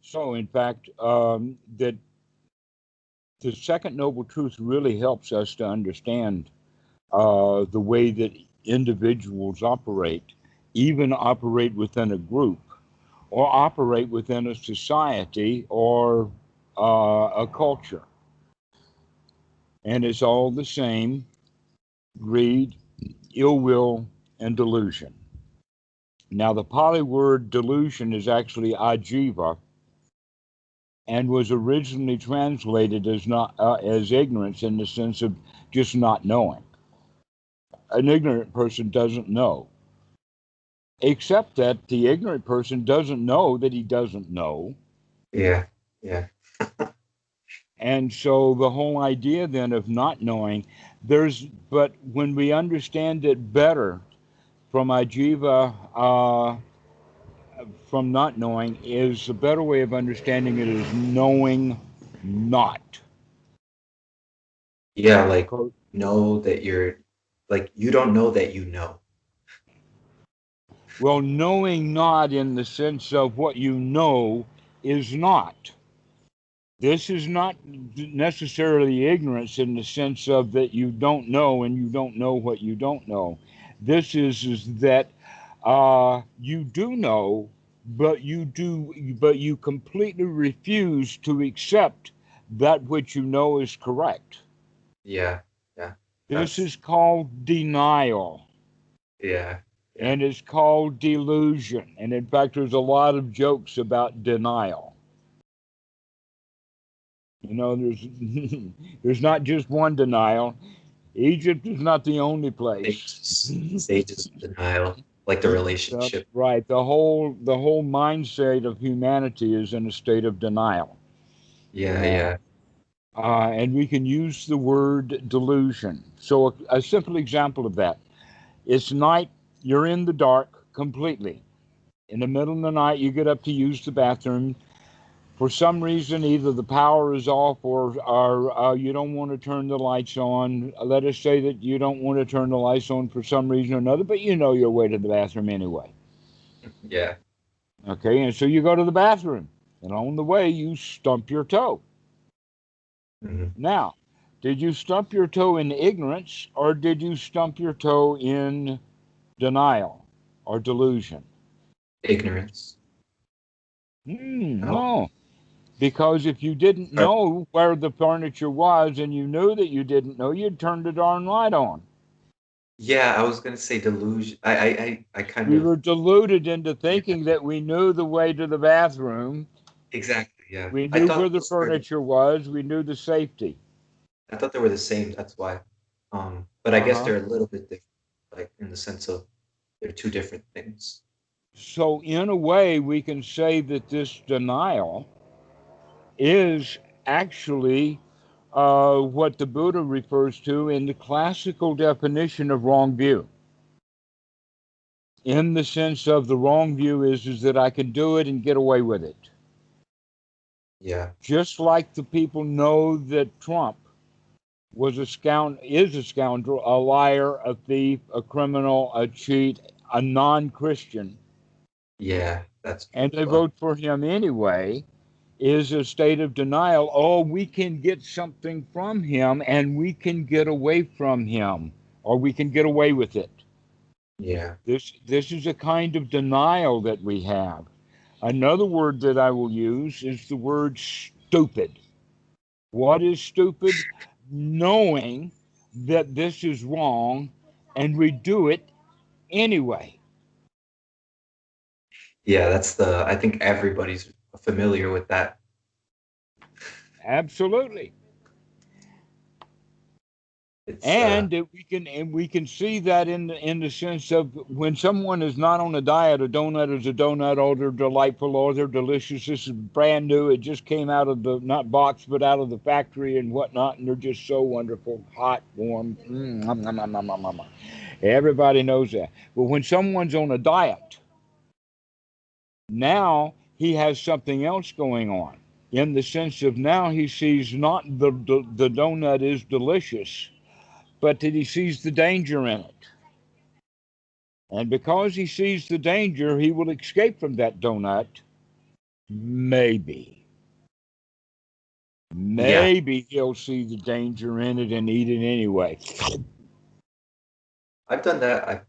So, in fact, that the second noble truth really helps us to understand the way that individuals operate, even operate within a group, or operate within a society or a culture. And it's all the same: greed, ill will, and delusion. Now, the Pali word delusion is actually ajiva, and was originally translated as not as ignorance, in the sense of just not knowing. An ignorant person doesn't know, except that the ignorant person doesn't know that he doesn't know. Yeah, yeah. And so the whole idea then of not knowing, but when we understand it better from ajiva, from not knowing, is a better way of understanding it is knowing not. Yeah, like know that you don't know that you know. Well, knowing not in the sense of what you know is not. This is not necessarily ignorance in the sense of that you don't know and you don't know what you don't know. This is that you do know, but you completely refuse to accept that which you know is correct. Yeah, yeah. This That's is called denial. yeah, yeah. And it's called delusion. And in fact, there's a lot of jokes about denial. You know, there's there's not just one denial. Egypt is not the only place. Stages of denial, like the relationship. Right. The whole mindset of humanity is in a state of denial. Yeah, yeah. And we can use the word delusion. So a simple example of that: it's night. You're in the dark completely. In the middle of the night, you get up to use the bathroom. For some reason, either the power is off or you don't want to turn the lights on. Let us say that you don't want to turn the lights on for some reason or another, but you know your way to the bathroom anyway. Yeah. Okay, and so you go to the bathroom, and on the way, you stump your toe. Mm-hmm. Now, did you stump your toe in ignorance, or did you stump your toe in denial or delusion? Ignorance. No. No. Because if you didn't Or, know where the furniture was and you knew that you didn't know, you'd turn the darn light on. yeah, I was gonna say delusion. I kind We of were deluded into yeah, thinking that we knew the way to the bathroom. exactly. Yeah, We I knew where thought the those were. furniture was. We knew the safety. I thought they were the same. That's why. But I Uh guess huh. they're a little bit different, like in the sense of they're two different things. So, in a way, we can say that this denial is actually what the Buddha refers to in the classical definition of wrong view. In the sense of the wrong view is that I can do it and get away with it. Yeah. Just like the people know that Trump was a scoundrel, is a scoundrel, a liar, a thief, a criminal, a cheat, a non-Christian, Yeah, that's true and as they well. vote for him anyway, is a state of denial. Oh, we can get something from him and we can get away from him, or we can get away with it. Yeah. This is a kind of denial that we have. Another word that I will use is the word stupid. What is stupid? Knowing that this is wrong and we do it anyway. Yeah, that's the I think everybody's familiar with that. Absolutely. It's And we can see that in the sense of when someone is not on a diet, a donut is a donut, oh, they're delightful, or they're delicious, this is brand new, it just came out of the, not box, but out of the factory and whatnot, and they're just so wonderful, hot, warm. Everybody knows that. But when someone's on a diet, now he has something else going on, in the sense of now he sees not the donut is delicious, but that he sees the danger in it. And because he sees the danger, he will escape from that donut Maybe. Yeah, Maybe he'll see the danger in it and eat it anyway. I've done that.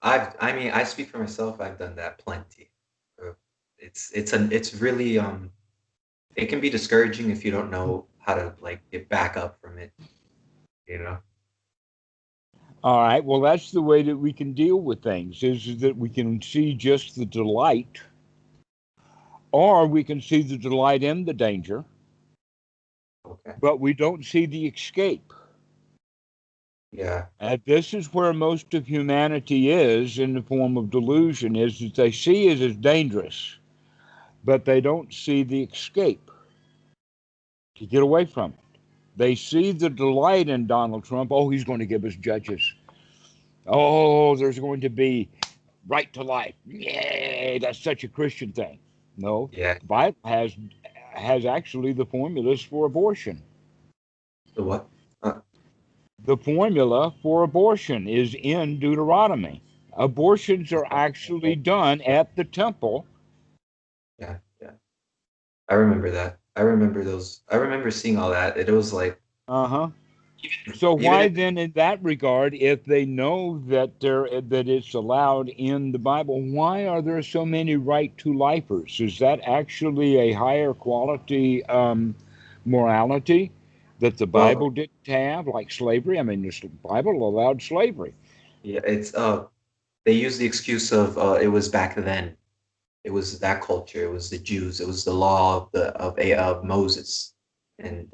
I mean, I speak for myself. I've done that plenty. Uh, it's really it can be discouraging if you don't know how to like get back up from it. You know. All right. Well, that's the way that we can deal with things, is that we can see just the delight, or we can see the delight in the danger, Okay. but we don't see the escape. Yeah. And this is where most of humanity is in the form of delusion, is that they see it as dangerous, but they don't see the escape to get away from it. They see the delight in Donald Trump. Oh, he's going to give us judges. Oh, there's going to be right to life. Yay, that's such a Christian thing. No, Yeah. the Bible has actually the formulas for abortion. The what? Uh, The formula for abortion is in Deuteronomy. Abortions are actually done at the temple. yeah. Yeah. I remember that. I remember those. I remember seeing all that. It was like Uh-huh. So even why if then, in that regard, if they know that it's allowed in the Bible, why are there so many right to lifers? Is that actually a higher quality morality that the well, Bible didn't have, like slavery? I mean, the Bible allowed slavery. yeah, it's they use the excuse of it was back then. It was that culture. It was the Jews. It was the law of Moses, and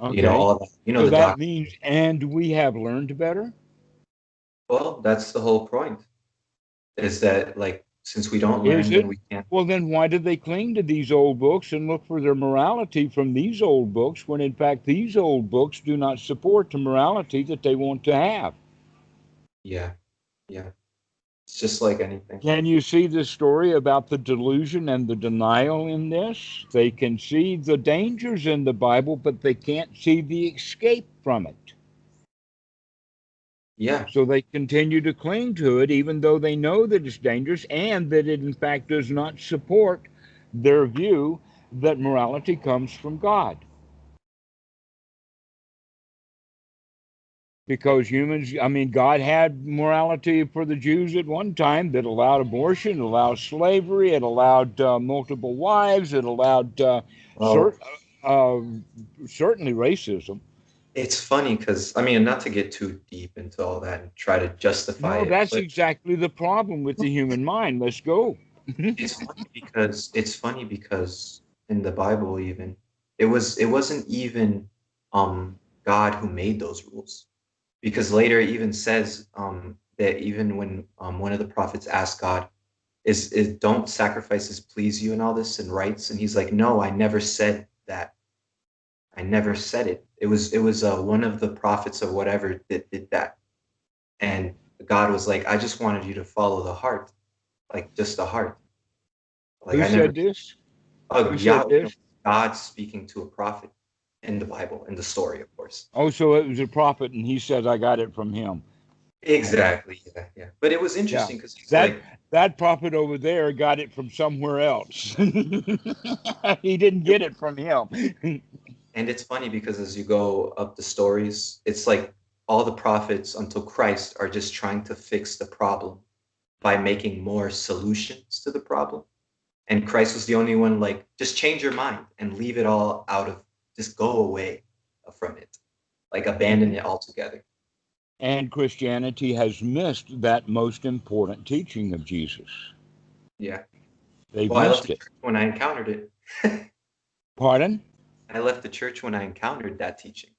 Okay, all that. so The that doc. means, and we have learned better. Well, that's the whole point. Is that like since we don't Is learn, then it? we can't. Well, then why do they cling to these old books and look for their morality from these old books when, in fact, these old books do not support the morality that they want to have? Yeah, yeah. It's just like anything. Can you see the story about the delusion and the denial in this? They can see the dangers in the Bible, but they can't see the escape from it. Yeah, So they continue to cling to it, even though they know that it's dangerous and that it, in fact, does not support their view that morality comes from God. Because humans, I mean, God had morality for the Jews at one time that allowed abortion, it allowed slavery, it allowed multiple wives, it allowed well, cert, uh, certainly racism. it's funny because I mean, not to get too deep into all that and try to justify No, it, that's but exactly the problem with the human mind. Let's go. it's funny because in the Bible even it wasn't even God who made those rules because later it even says that even when one of the prophets asked God is don't sacrifices please you and all this and rights and he's like no I never said that I never said it it was one of the prophets or whatever that did that and God was like I just wanted you to follow the heart like just the heart like Who I never said this? oh Who said yeah this? God speaking to a prophet in the Bible in the story of course Oh, so it was a prophet, and he said, I got it from him. Okay. exactly yeah yeah but it was Yeah. interesting because he's That like that prophet over there got it from somewhere else. He didn't it, get it from him. and it's funny because as you go up the stories it's like all the prophets until Christ are just trying to fix the problem by making more solutions to the problem and Christ was the only one like just change your mind and leave it all out of just go away from it like abandon Mhm. it altogether And Christianity has missed that most important teaching of Jesus. yeah They've well I left the missed it. church when I encountered it Pardon? I left the church when I encountered that teaching.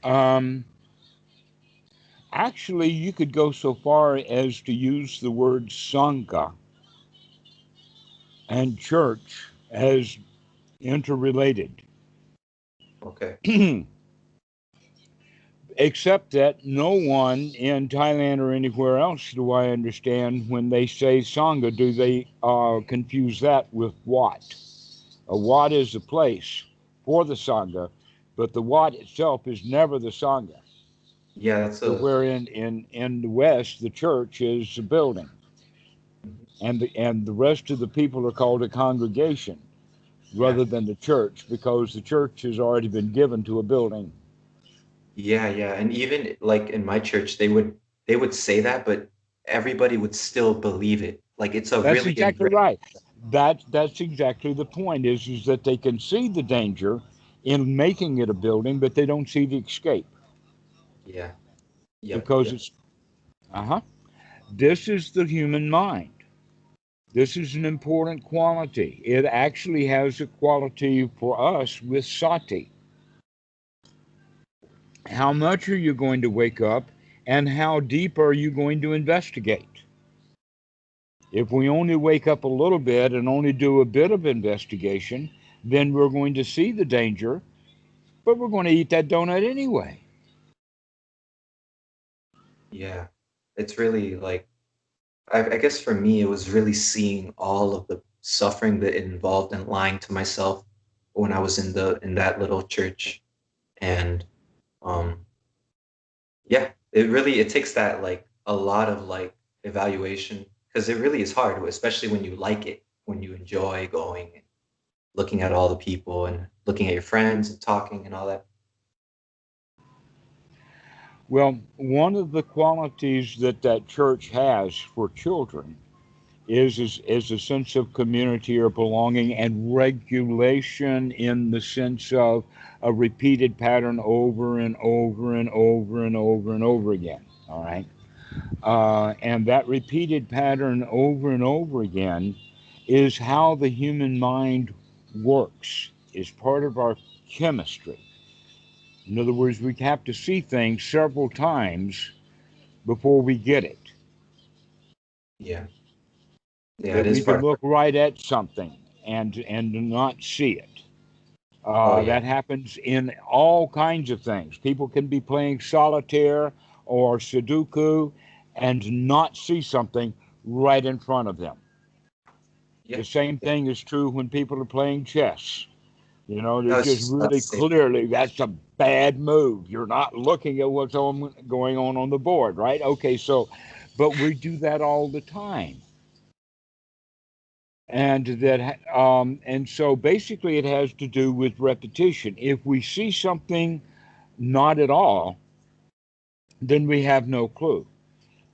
Um, Actually, you could go so far as to use the word Sangha and church as interrelated. Okay. Except that no one in Thailand or anywhere else do I understand when they say Sangha, do they confuse that with Wat? A Wat is a place for the Sangha, but the Wat itself is never the Sangha. Yeah, that's So a where in the West, the church is a building. and the rest of the people are called a congregation Yeah. rather than the church, because the church has already been given to a building. Yeah, yeah. And even like in my church, they would say that, but everybody would still believe it. Like it's a That's really exactly ingrained. right. That's exactly the point. Is that they can see the danger in making it a building, but they don't see the escape Yeah. Yep. because Yep. it's this is the human mind. This is an important quality. It actually has a quality for us with sati. How much are you going to wake up, and how deep are you going to investigate? If we only wake up a little bit and only do a bit of investigation, then we're going to see the danger, but we're going to eat that donut anyway. Yeah. It's really like I guess for me it was really seeing all of the suffering that it involved in lying to myself when I was in that little church. And um yeah, it takes that like a lot of like evaluation because it really is hard, especially when you like it, when you enjoy going and looking at all the people and looking at your friends and talking and all that. Well, one of the qualities that that church has for children is a sense of community or belonging and regulation in the sense of a repeated pattern over and over and over and over and over again. All right. And that repeated pattern over and over again is how the human mind works, is part of our chemistry. In other words, we have to see things several times before we get it. Yeah. Yeah, it That is we can part of look right at something and not see it. oh yeah. That happens in all kinds of things. People can be playing solitaire or Sudoku and not see something right in front of them. Yeah. The same Yeah. thing is true when people are playing chess. You know, I there's was just just about really to say clearly that's a bad move. You're not looking at what's going on the board, right? Okay, so, but we do that all the time. And so basically it has to do with repetition. If we see something not at all, then we have no clue.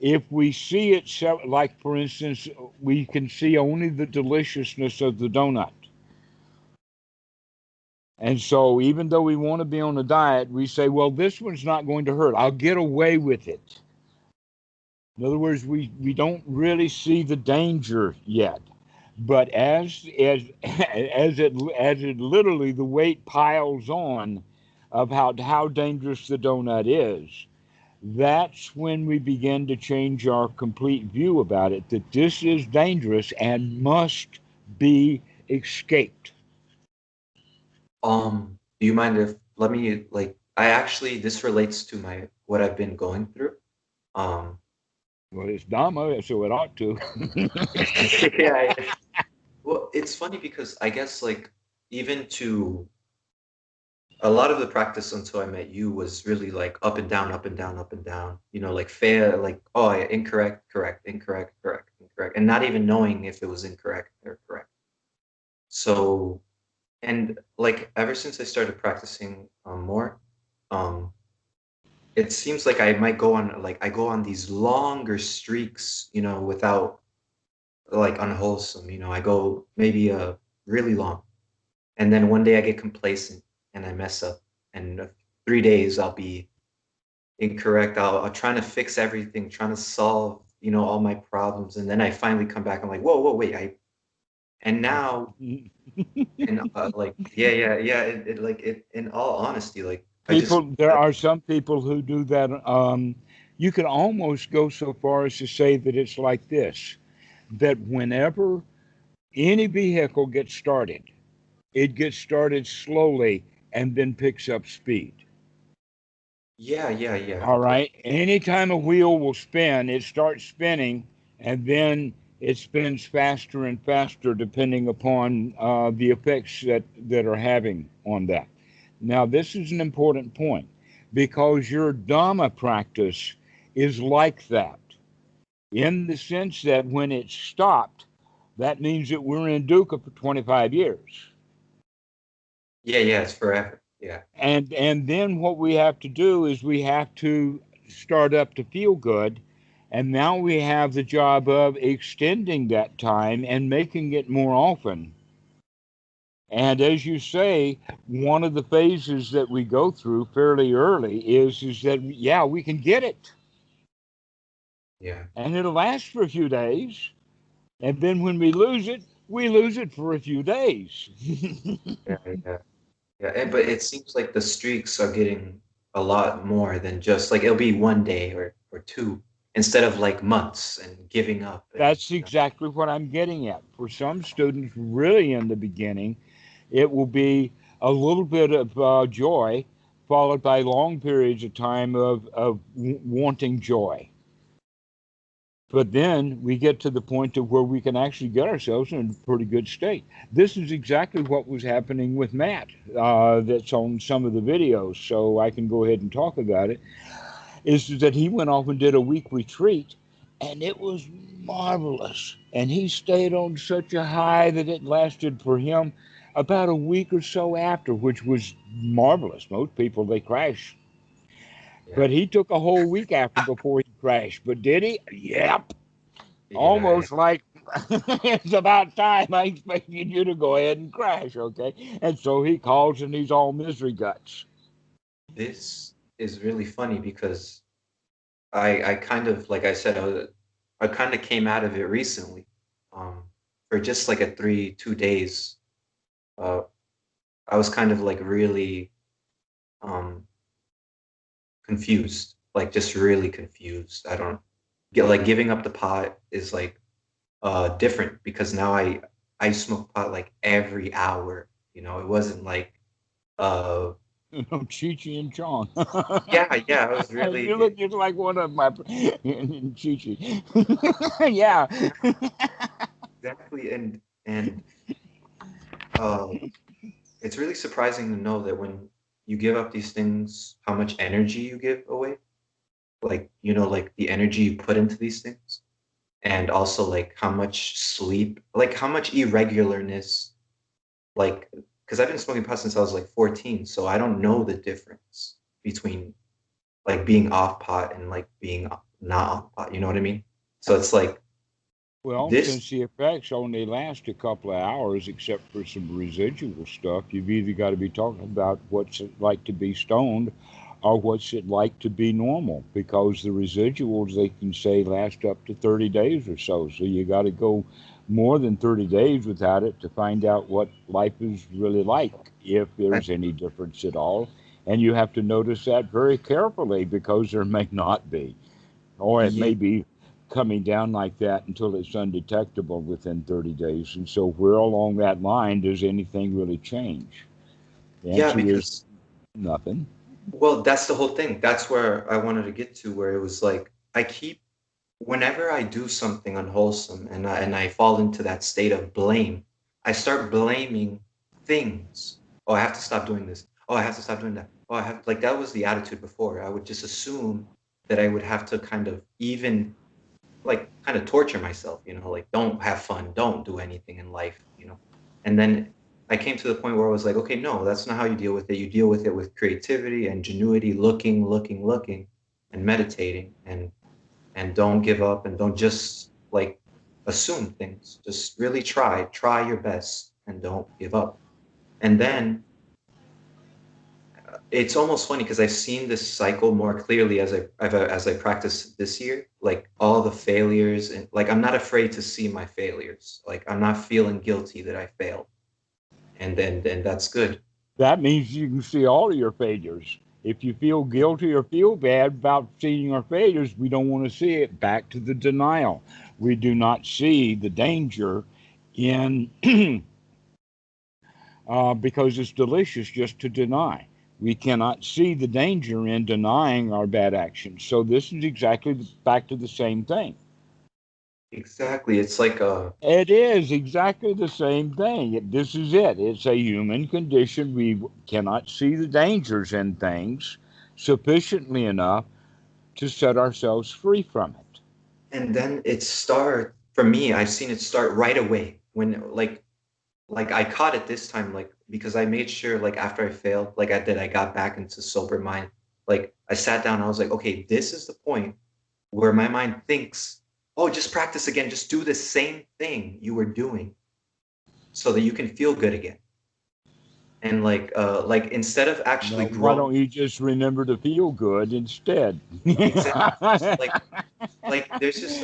If we see it, like for instance, we can see only the deliciousness of the donut. And so, even though we want to be on a diet, we say, well, this one's not going to hurt. I'll get away with it. In other words, we don't really see the danger yet. But as it literally the weight piles on of how dangerous the donut is, that's when we begin to change our complete view about it, that this is dangerous and must be escaped. do you mind if let me like I actually this relates to my what I've been going through. Um Well, it's Dhamma, so it ought to. yeah, yeah. Well, it's funny because I guess like even to a lot of the practice until I met you was really like up and down, up and down, up and down. You know, like fair, like oh, yeah, incorrect, correct, incorrect, correct, incorrect, and not even knowing if it was incorrect or correct. So, and like ever since I started practicing more, um, it seems like I might go on like I go on these longer streaks, you know, without like unwholesome. You know, I go maybe really long, and then one day I get complacent and I mess up, and 3 days I'll be incorrect. I'll trying to fix everything, trying to solve, you know, all my problems, and then I finally come back. I'm like, whoa, whoa, wait, I and now and like yeah, yeah, yeah. Like it. In all honesty, like I just There are some people who do that. You can almost go so far as to say that it's like this, that whenever any vehicle gets started, it gets started slowly and then picks up speed. yeah, yeah, yeah. All Okay. right. Anytime a wheel will spin, it starts spinning and then it spins faster and faster depending upon the effects that are having on that. Now, this is an important point because your Dhamma practice is like that. in the sense that when it's stopped, that means that we're in dukkha for 25 years. Yeah, yeah, it's forever. Yeah, And then what we have to do is we have to start up to feel good. And now we have the job of extending that time and making it more often. And as you say, one of the phases that we go through fairly early is that yeah, we can get it. yeah, And it'll last for a few days. And then when we lose it for a few days. yeah, yeah, yeah. But it seems like the streaks are getting a lot more than just like it'll be one day or two instead of like months and giving up and That's exactly what I'm getting at. For some students, really in the beginning, it will be a little bit of joy, followed by long periods of time of wanting joy. But then we get to the point of where we can actually get ourselves in a pretty good state. This is exactly what was happening with Matt. That's on some of the videos, so I can go ahead and talk about it. Is that he went off and did a week retreat, and it was marvelous. And he stayed on such a high that it lasted for him about a week or so after, which was marvelous. Most people they crash, yeah, but he took a whole week after before he crashed. But did he? Yep. yeah, yeah. Almost like it's about time. I expected you to go ahead and crash, okay? And so he calls and he's all misery guts. This is really funny because I kind of like I said I kind of came out of it recently, um, for just like a 2 days. Uh, I was kind of like really um confused, like just really confused. I don't get like giving up the pot is like different because now I smoke pot like every hour. You know, it wasn't like uh You know, Chi-Chi and Chong. yeah, yeah, I was really You look just like one of my Chi-Chi. Yeah. exactly and uh it's really surprising to know that when you give up these things, how much energy you give away. Like, you know, like the energy you put into these things, and also like how much sleep, like how much irregularness, like, because I've been smoking pot since I was like 14, so I don't know the difference between like being off pot and like being not off pot. You know what I mean? So it's like Well, this, since the effects only last a couple of hours, except for some residual stuff, you've either got to be talking about what's it like to be stoned or what's it like to be normal, because the residuals, they can say, last up to 30 days or so. So you got to go more than 30 days without it to find out what life is really like, if I, there's any difference at all. And you have to notice that very carefully, because there may not be, or it yeah, may be coming down like that until it's undetectable within 30 days. And so, where along that line does anything really change? The yeah, answer is because nothing. well, that's the whole thing. That's where I wanted to get to, where it was like I keep whenever I do something unwholesome and I fall into that state of blame, I start blaming things. Oh, I have to stop doing this. Oh, I have to stop doing that. Oh, I have like that was the attitude before. I would just assume that I would have to kind of even like kind of torture myself, you know, like don't have fun, don't do anything in life, you know. And then I came to the point where I was like, okay, no, that's not how you deal with it. You deal with it with creativity, ingenuity, looking, and meditating and don't give up and don't just like assume things. Just really try your best and don't give up. And then it's almost funny because I've seen this cycle more clearly as I practice this year, like all the failures and like I'm not afraid to see my failures. Like I'm not feeling guilty that I failed. And then that's good. That means you can see all of your failures. If you feel guilty or feel bad about seeing our failures, we don't want to see it. Back to the denial. We do not see the danger in because it's delicious just to deny. We cannot see the danger in denying our bad actions. So this is exactly back to the same thing. Exactly. It's like It is exactly the same thing. This is it. It's a human condition. We cannot see the dangers in things sufficiently enough to set ourselves free from it. And then it start for me, I've seen it start right away when like I caught it this time, like because I made sure like after I failed, like I got back into sober mind. Like I sat down, I was like, okay, this is the point where my mind thinks, oh, just practice again, just do the same thing you were doing so that you can feel good again. And like instead of actually Well, why growing, don't you just remember to feel good instead? exactly, like there's just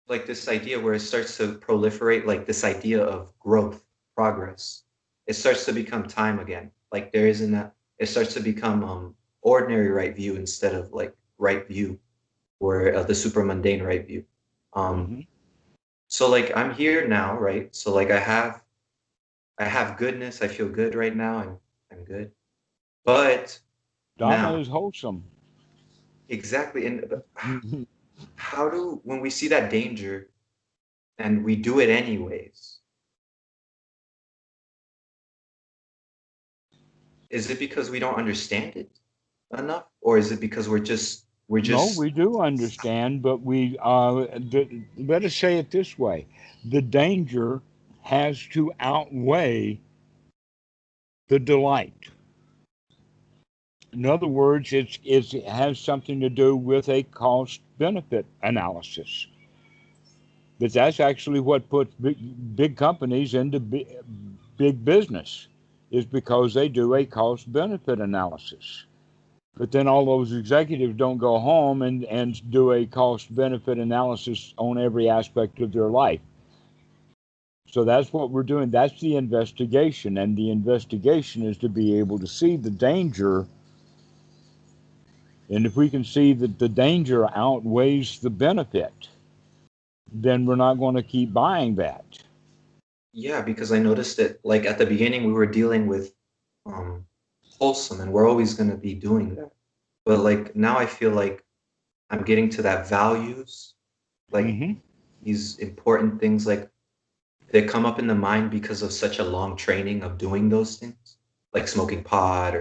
like this idea where it starts to proliferate, like this idea of growth, progress. It starts to become time again. Like there isn't that. It starts to become ordinary right view instead of like right view or the super mundane right view. Um, Mhm. so like I'm here now, right? So like I have goodness. I feel good right now. I'm good. But Dhamma now is wholesome. exactly. And Mhm. how do when we see that danger and we do it anyways? Is it because we don't understand it enough, or is it because we're No, just we do understand, but let us say it this way: the danger has to outweigh the delight. In other words, it has something to do with a cost benefit analysis. But that's actually what puts big companies into big business, is because they do a cost benefit analysis. But then all those executives don't go home and do a cost benefit analysis on every aspect of their life. So that's what we're doing. That's the investigation. And the investigation is to be able to see the danger. And if we can see that the danger outweighs the benefit, then we're not going to keep buying that. yeah, because I noticed that like at the beginning we were dealing with um wholesome and we're always going to be doing that. But like now I feel like I'm getting to that values, like Hmm. these important things like they come up in the mind because of such a long training of doing those things, like smoking pot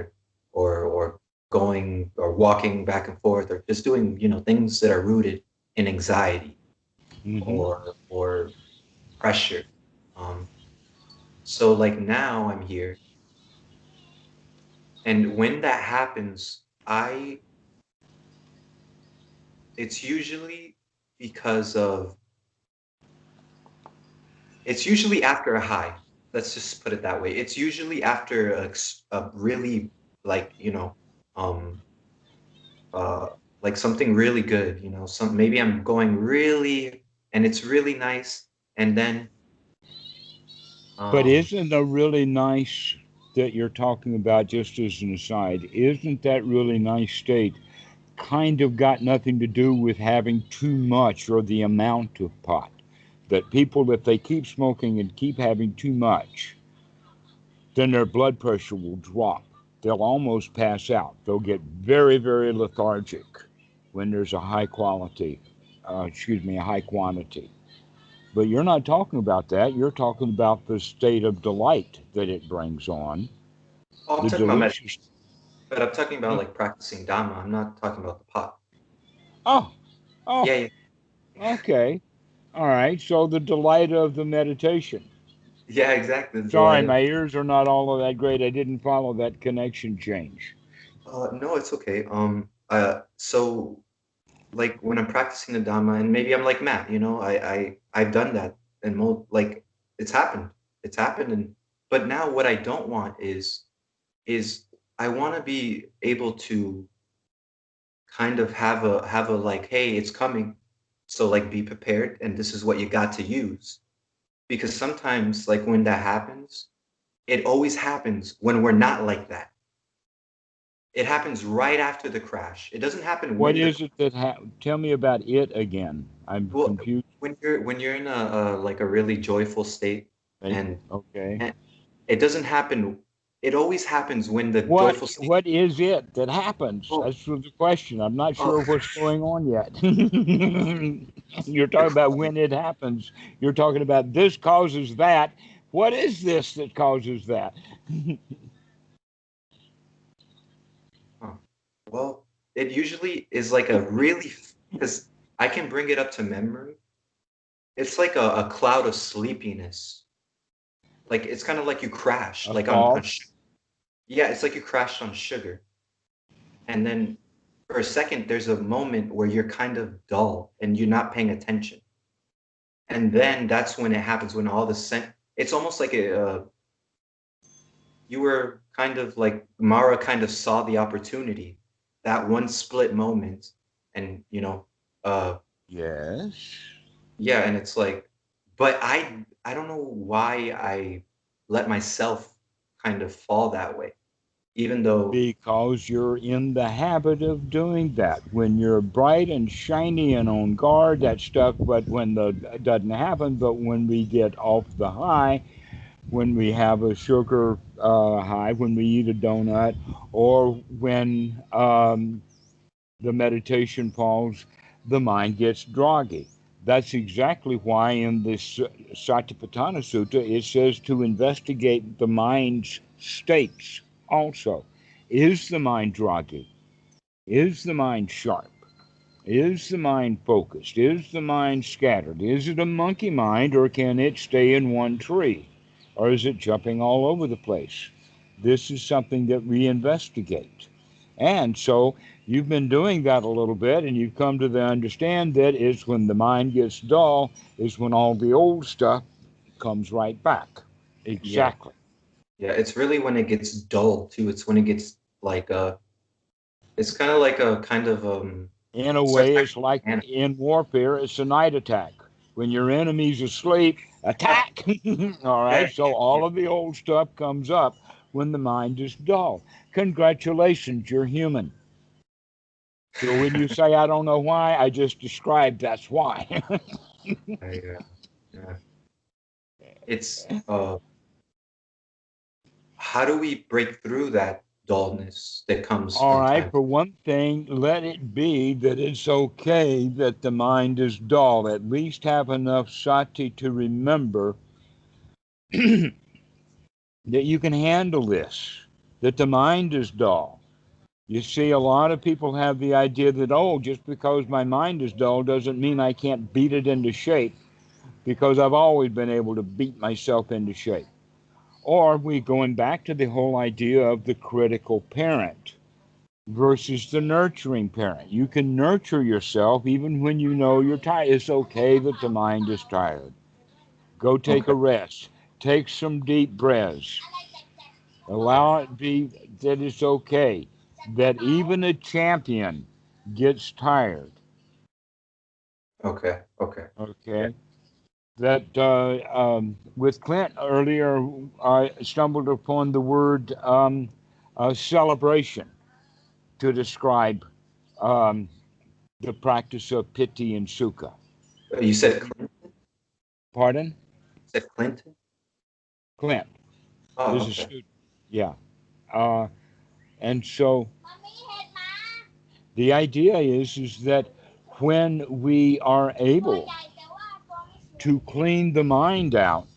or going or walking back and forth or just doing, things that are rooted in anxiety Hmm. or pressure. Um, so like now I'm here, and when that happens, I it's usually because of it's usually after a high. Let's just put it that way. It's usually after a really like um uh like something really good. Some maybe I'm going really and it's really nice, and then But um isn't a really nice that you're talking about, just as an aside, isn't that really nice state kind of got nothing to do with having too much or the amount of pot? That people, if they keep smoking and keep having too much, then their blood pressure will drop. They'll almost pass out. They'll get very, very lethargic when there's a high quality, a high quantity. But you're not talking about that. You're talking about the state of delight that it brings on. oh, I'm The talking about delicious. meditation, but I'm talking about like practicing Dhamma. I'm not talking about the pot. Oh, oh, Yeah, yeah, okay. All right. So the delight of the meditation. yeah, exactly. The Sorry, delight of my ears are not all of that great. I didn't follow that connection change. no, it's okay. So like when I'm practicing the Dhamma, and maybe I'm like Matt, I've done that, and like it's happened, and but now what I don't want is I want to be able to kind of have a like, hey, it's coming, so like be prepared, and this is what you got to use, because sometimes like when that happens, it always happens when we're not like that. It happens right after the crash. It doesn't happen What when the is it that tell me about it again? I'm well, confused. when you're in a like a really joyful state, Okay. and, Okay. and it doesn't happen. It always happens when the What joyful state. what is it that happens? Oh, That's the question. I'm not oh, sure what's going on yet. You're the talking about quality. when it happens. You're talking about this causes that. What is this that causes that? Huh. Well, it usually is like a really because I can bring it up to memory. It's like a cloud of sleepiness. Like it's kind of like you crashed, A like fog. yeah, it's like you crashed on sugar. And then for a second, there's a moment where you're kind of dull and you're not paying attention. And then that's when it happens, when all the it's almost like you were kind of like Mara kind of saw the opportunity, that one split moment, and uh, Yes. yeah, and it's like, but I don't know why I let myself kind of fall that way, even though Because you're in the habit of doing that. When you're bright and shiny and on guard, that stuff, but when the it doesn't happen, but when we get off the high, when we have a sugar high, when we eat a donut, or when the meditation falls, the mind gets groggy. That's exactly why in this Satipatthana Sutta it says to investigate the mind's states also. Is the mind groggy? Is the mind sharp? Is the mind focused? Is the mind scattered? Is it a monkey mind or can it stay in one tree? Or is it jumping all over the place? This is something that we investigate. And so you've been doing that a little bit and you've come to the understand that is when the mind gets dull, is when all the old stuff comes right back. yeah, Exactly. yeah, it's really when it gets dull too. It's when it gets like it's kind of like a kind of In a starts way, it's acting like like in warfare, it's a night attack. When your enemy's asleep, attack. All yeah, right. So yeah, all of the old stuff comes up when the mind is dull. Congratulations, you're human. So when you say, I don't know why, I just described that's why. yeah, yeah. It's how do we break through that dullness that comes All from right. time? For one thing, let it be that it's okay that the mind is dull. At least have enough sati to remember that you can handle this, that the mind is dull. You see, a lot of people have the idea that, oh, just because my mind is dull doesn't mean I can't beat it into shape because I've always been able to beat myself into shape. Or we going back to the whole idea of the critical parent versus the nurturing parent. You can nurture yourself even when you know you're tired. It's okay that the mind is tired. Go take Okay, a rest. Take some deep breaths. okay, Allow it be that it's okay. That even a champion gets tired. okay, okay. Yeah, Okay. That with Clint earlier, I stumbled upon the word celebration to describe um, the practice of piti and sukha. you But said Clinton. pardon, Said Clinton. Clint Oh, is a okay, student. Yeah. Uh, and so the idea is that when we are able to clean the mind out,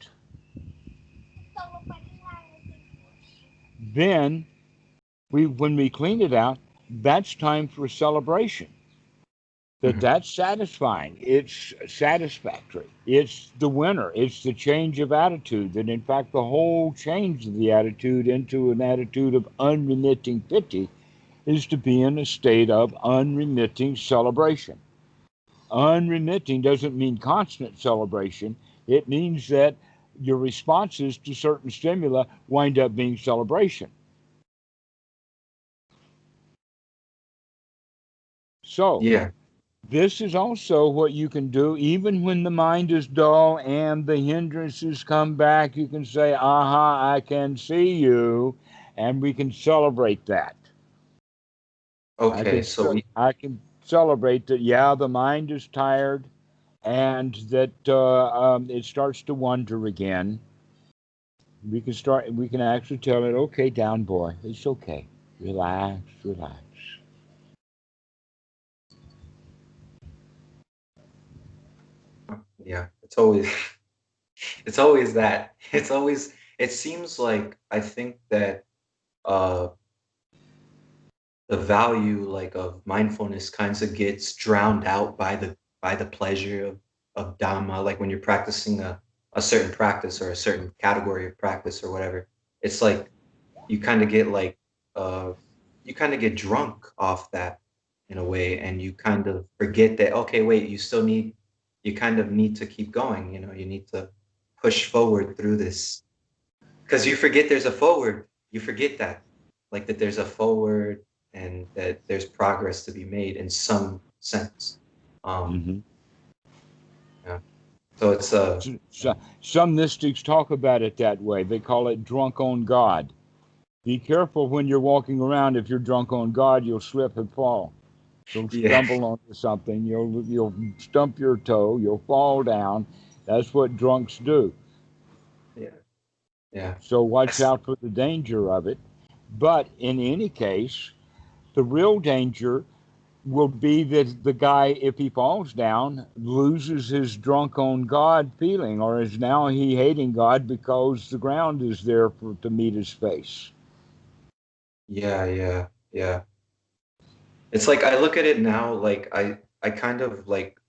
then when we clean it out, that's time for celebration. hmm That's satisfying. It's satisfactory. It's the winner. It's the change of attitude. That in fact the whole change of the attitude into an attitude of unremitting pity is to be in a state of unremitting celebration. Unremitting doesn't mean constant celebration. It means that your responses to certain stimuli wind up being celebration. So yeah, this is also what you can do even when the mind is dull and the hindrances come back. You can say, aha, I can see you, and we can celebrate that. I okay. can, So we I can celebrate that, yeah, the mind is tired and that it starts to wander again. We can actually tell it, okay, down boy, it's okay. Relax, relax. yeah, it's always it's always that. It's always it seems like I think that uh the value like of mindfulness kind of gets drowned out by by the pleasure of Dhamma. Like when you're practicing a certain practice or a certain category of practice or whatever, it's like you kind of get like uh, you kind of get drunk off that in a way, and you kind of forget that, okay, wait, you kind of need to keep going. You need to push forward through this because you forget there's a forward. You forget that, like that there's a forward and that there's progress to be made in some sense. Um, Mm-hmm. yeah. So it's Some mystics talk about it that way. They call it drunk on God. Be careful when you're walking around. If you're drunk on God, you'll slip and fall. You'll yeah, stumble onto something. You'll stump your toe. You'll fall down. That's what drunks do. yeah, yeah. So watch That's, out for the danger of it. But in any case, the real danger will be that the guy, if he falls down, loses his drunk on God feeling, or is now he hating God because the ground is there to meet his face. yeah, yeah, yeah. It's like I look at it now, like I kind of like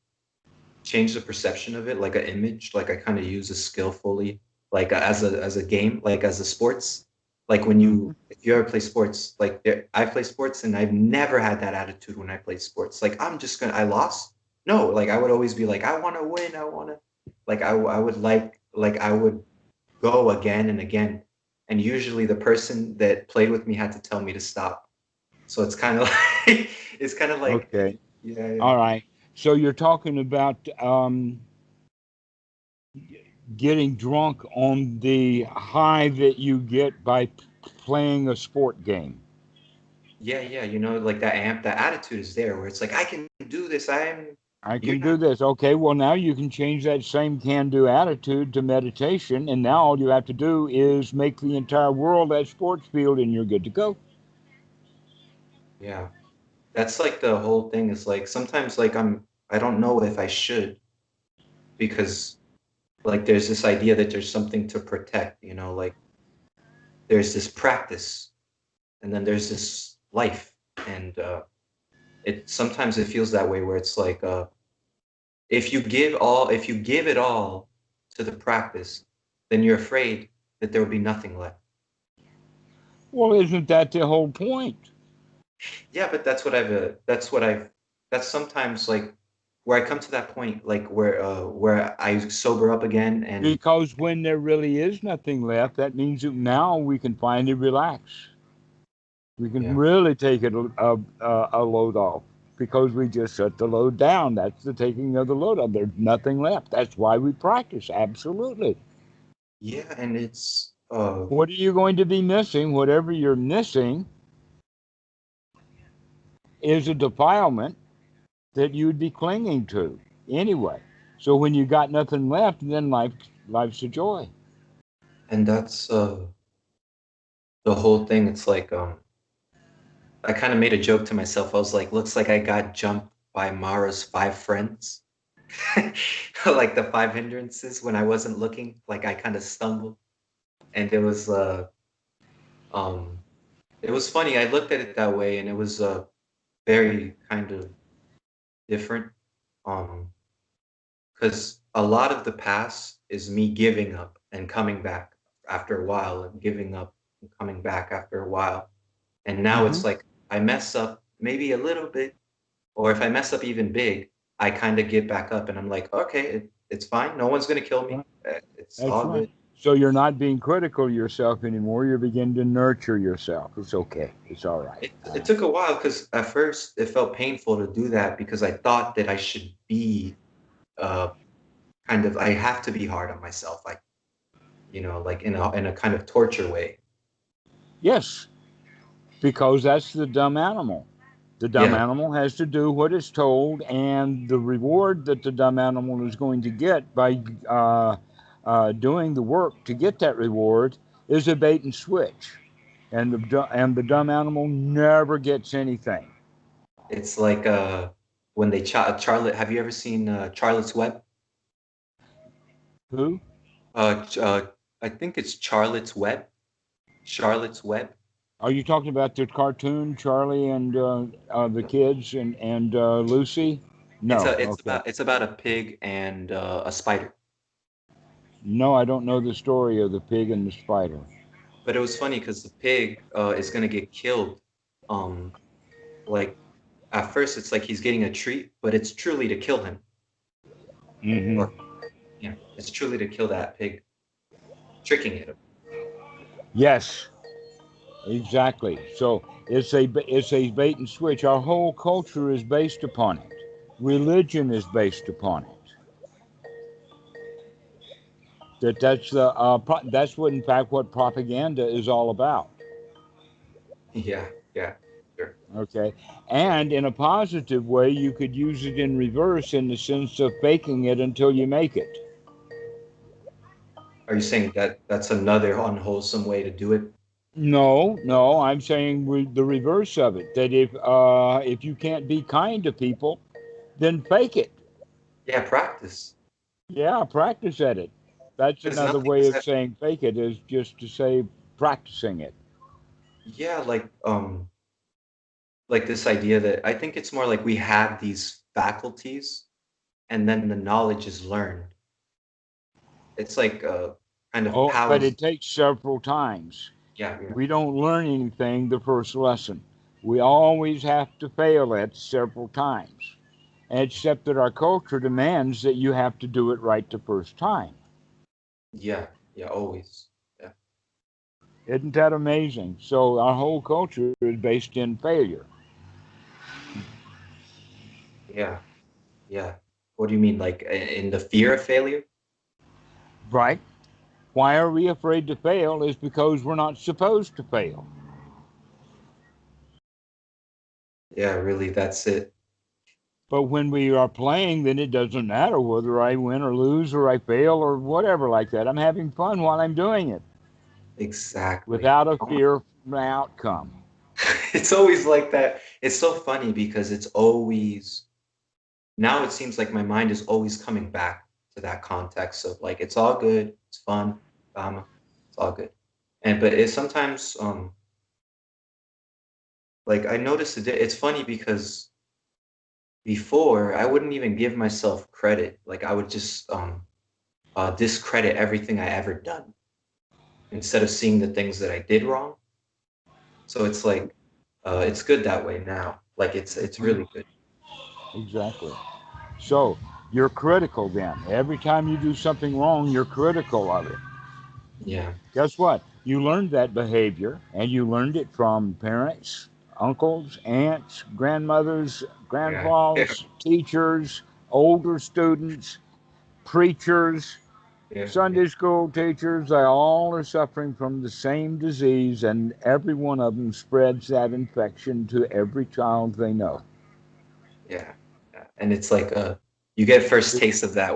change the perception of it, like an image, like I kind of use it skillfully, like as a game, like as a sports. Like when Mm-hmm. if you ever play sports, like I play sports and I've never had that attitude when I play sports. Like I lost. No, like I would always be like, I want to win. I want to, like I would like I would go again and again. And usually the person that played with me had to tell me to stop. So it's kind of like, it's kind of like, Okay. yeah, yeah. All right. So you're talking about getting drunk on the high that you get by playing a sport game. Yeah, yeah, like that attitude is there where it's like, I can do this. I You're can not, do this. Okay, well, now you can change that same can do attitude to meditation, and now all you have to do is make the entire world that sports field, and you're good to go. yeah. That's like the whole thing is like, sometimes like I don't know if I should because like there's this idea that there's something to protect, like there's this practice and then there's this life. And sometimes it feels that way where it's like, if you give it all to the practice, then you're afraid that there will be nothing left. Well, isn't that the whole point? Yeah, but that's sometimes like where I come to that point, like where I sober up again, and Because when there really is nothing left, that means that now we can finally relax. We can yeah, really take it a load off because we just shut the load down. That's the taking of the load off. There's nothing left. That's why we practice. Absolutely. yeah, and it's What are you going to be missing? Whatever you're missing is a defilement that you'd be clinging to anyway. So when you got nothing left, then life's a joy. and that's the whole thing. It's like I kind of made a joke to myself. I was like, looks like I got jumped by Mara's five friends. Like the five hindrances when I wasn't looking, like I kind of stumbled. And um it was funny. I looked at it that way and it was very kind of different. Um because a lot of the past is me giving up and coming back after a while and giving up and coming back after a while. And now Mm-hmm. it's like I mess up maybe a little bit, or if I mess up even big, I kind of get back up and I'm like, okay, it's fine. No one's gonna kill me. It's That's all right. good. So you're not being critical of yourself anymore. You're beginning to nurture yourself. It's okay. It's all right. It took a while because at first it felt painful to do that because I thought that I should be uh I have to be hard on myself, like like in a kind of torture way. Yes, because that's the dumb animal. The dumb Yeah, animal has to do what it's told, and the reward that the dumb animal is going to get by doing the work to get that reward is a bait and switch. And the dumb animal never gets anything. it's like when they Charlotte. Have you ever seen Charlotte's Web? Who? I think it's Charlotte's Web. Charlotte's Web. Are you talking about the cartoon Charlie and the kids and Lucy? No. Okay. it's about a pig and a spider. No, I don't know the story of the pig and the spider. But it was funny because the pig is gonna get killed. Um, like at first it's like he's getting a treat, but it's truly to kill him. Hmm. Or yeah, it's truly to kill that pig, tricking it. Yes, exactly. So it's a bait and switch. Our whole culture is based upon it. Religion is based upon it. That's what in fact what propaganda is all about. Yeah, yeah, sure. Okay, and in a positive way, you could use it in reverse in the sense of faking it until you make it. Are you saying that that's another unwholesome way to do it? No, no, I'm saying the reverse of it. That if you can't be kind to people, then fake it. Yeah, practice. Yeah, practice at it. That's Because another nothing way is of saying fake it is just to say practicing it. yeah, like this idea that I think it's more like we have these faculties and then the knowledge is learned. It's like kind of Oh, but powers. it takes several times. Yeah, yeah, We don't learn anything the first lesson. We always have to fail it several times. Except that our culture demands that you have to do it right the first time. yeah, yeah, always. Yeah, Isn't that amazing? So our whole culture is based in failure. yeah, yeah. What do you mean? Like in the fear of failure? Right? Why are we afraid to fail is because we're not supposed to fail. Yeah, really, that's it. But when we are playing, then it doesn't matter whether I win or lose or I fail or whatever like that. I'm having fun while I'm doing it Exactly. without a Oh fear of the outcome. it's always like that. It's so funny because it's always now it seems like my mind is always coming back to that context of like it's all good, it's fun, Dhamma, it's all good. And but it's sometimes like I noticed it's funny because before I wouldn't even give myself credit. Like I would just discredit everything I ever done instead of seeing the things that I did wrong. So it's like it's good that way now. Like it's really good. Exactly. So you're critical then. Every time you do something wrong, you're critical of it. Yeah. Guess what? You learned that behavior and you learned it from parents, uncles, aunts, grandmothers, Yeah. grandpas, teachers, older students, preachers, Yeah. Yeah. Sunday school teachers. They all are suffering from the same disease, and every one of them spreads that infection to every child they know. Yeah. Yeah. And it's like you get first taste of that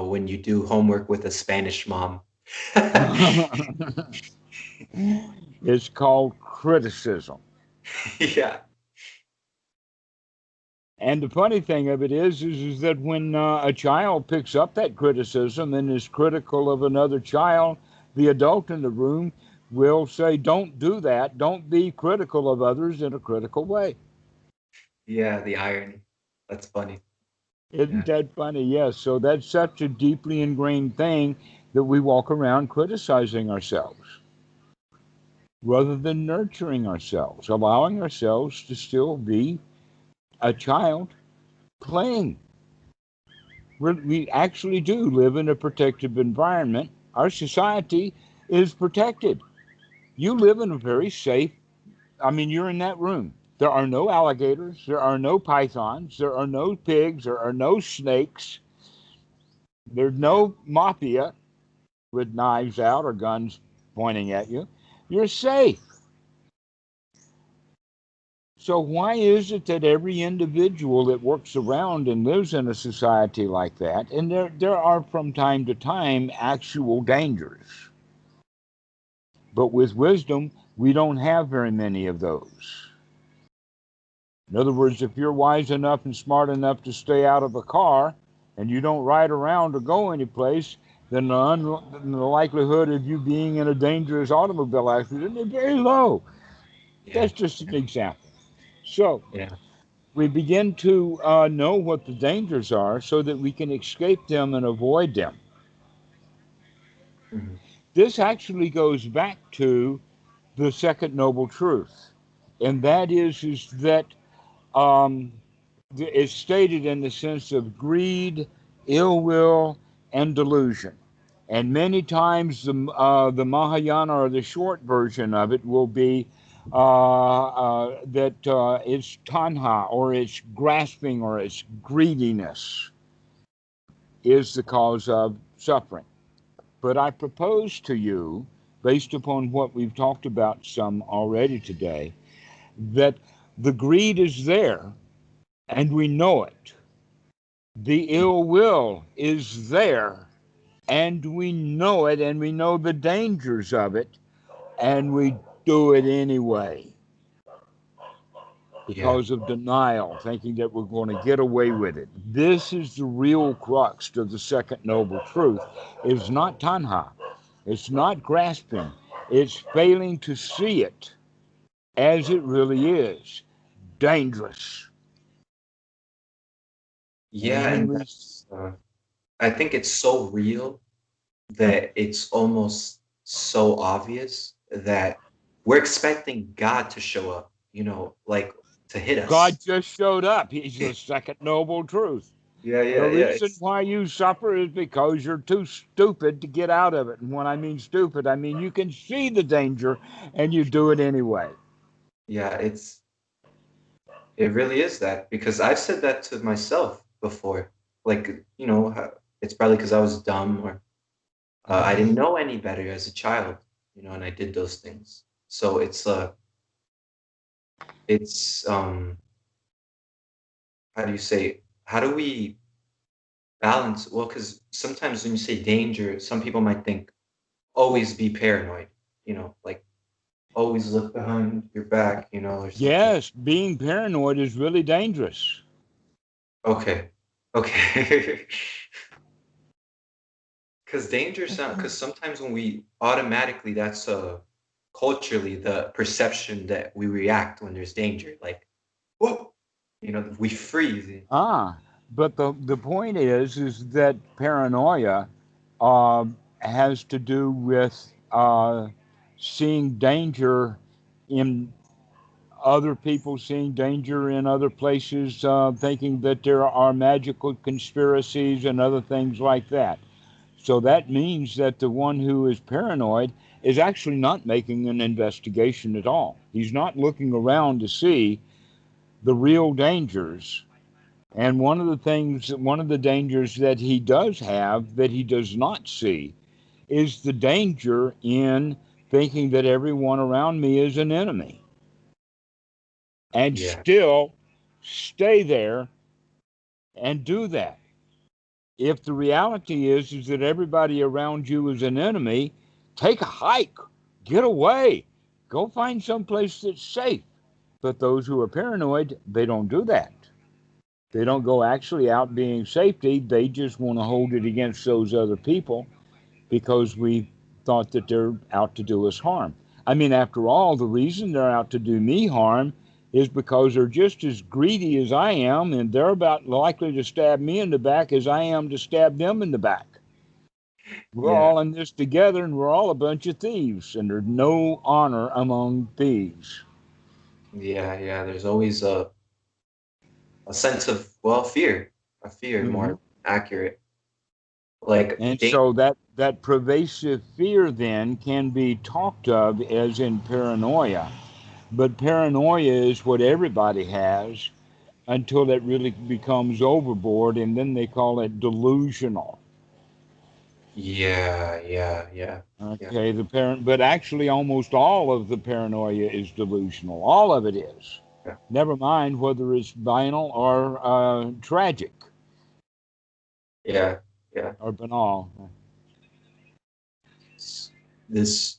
when you do homework with a Spanish mom. It's called criticism. Yeah. And the funny thing of it is that when a child picks up that criticism and is critical of another child, the adult in the room will say, "Don't do that. Don't be critical of others in a critical way." Yeah, the irony. That's funny. Isn't Yeah. that funny? Yes. So that's such a deeply ingrained thing that we walk around criticizing ourselves rather than nurturing ourselves, allowing ourselves to still be a child playing. We actually do live in a protected environment. Our society is protected. You live in a very safe, I mean, you're in that room. There are no alligators, there are no pythons, there are no pigs, there are no snakes, there's Yeah. no mafia with knives out or guns pointing at you. You're safe. So, why is it that every individual that works around and lives in a society like that, and there are from time to time actual dangers, but with wisdom, we don't have very many of those. In other words, if you're wise enough and smart enough to stay out of a car and you don't ride around or go anyplace, then the likelihood of you being in a dangerous automobile accident is very low. Yeah. That's just an example. So, Yeah. We begin to know what the dangers are so that we can escape them and avoid them. Mhm. This actually goes back to the second noble truth, and that is that um, it's stated in the sense of greed, ill will, and delusion. And many times the Mahayana or the short version of it will be that it's tanha, or it's grasping, or it's greediness is the cause of suffering. But I propose to you, based upon what we've talked about some already today, that the greed is there and we know it. The ill will is there and we know it, and we know the dangers of it, and we do it anyway Yeah. because of denial, thinking that we're going to get away with it. This is the real crux of the second noble truth. It's not tanha. It's not grasping. It's failing to see it as it really is. Dangerous. And Yeah, when and we that's I think it's so real that it's almost so obvious that we're expecting God to show up, like to hit God us. just showed up. He's the second noble truth. Yeah, The yeah, yeah. reason why you suffer is because you're too stupid to get out of it. And when I mean stupid, I mean you can see the danger and you do it anyway. Yeah, it really is that because I've said that to myself before. Like, it's probably because I was dumb or I didn't know any better as a child, and I did those things. So it's how do you say, how do we balance? Well, because sometimes when you say danger, some people might think always be paranoid, like always look behind your back, or something. Yes, being paranoid is really dangerous. Okay. Okay. Because danger sound, because sometimes when we automatically, that's culturally the perception that we react when there's danger, like, whoa, we freeze. But the point is that paranoia has to do with seeing danger in other people, seeing danger in other places, thinking that there are magical conspiracies and other things like that. So that means that the one who is paranoid is actually not making an investigation at all. He's not looking around to see the real dangers. And one of the dangers that he does have that he does not see is the danger in thinking that everyone around me is an enemy and Yeah. still stay there and do that. If the reality is that everybody around you is an enemy, take a hike, get away, go find some place that's safe. But those who are paranoid, they don't do that. They don't go actually out being safety. They just want to hold it against those other people because we thought that they're out to do us harm. I mean, after all, the reason they're out to do me harm is because they're just as greedy as I am, and they're about likely to stab me in the back as I am to stab them in the back. We're Yeah. all in this together, and we're all a bunch of thieves, and there's no honor among thieves. Yeah. Yeah. There's always a sense of, well, fear, a fear, Hmm. more accurate. Like, And so that pervasive fear then can be talked of as in paranoia. But paranoia is what everybody has until it really becomes overboard, and then they call it delusional. yeah, yeah, yeah, yeah, Okay, but actually, almost all of the paranoia is delusional. All of it is. yeah. Never mind whether it's banal or tragic Yeah, yeah. or banal. This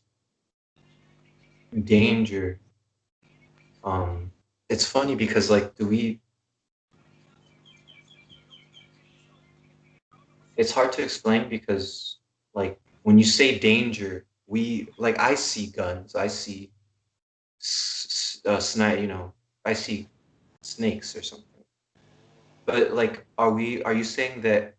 danger, um, it's funny because like, it's hard to explain because like when you say danger, I see guns, I see snipe, I see snakes or something. But like, are you saying that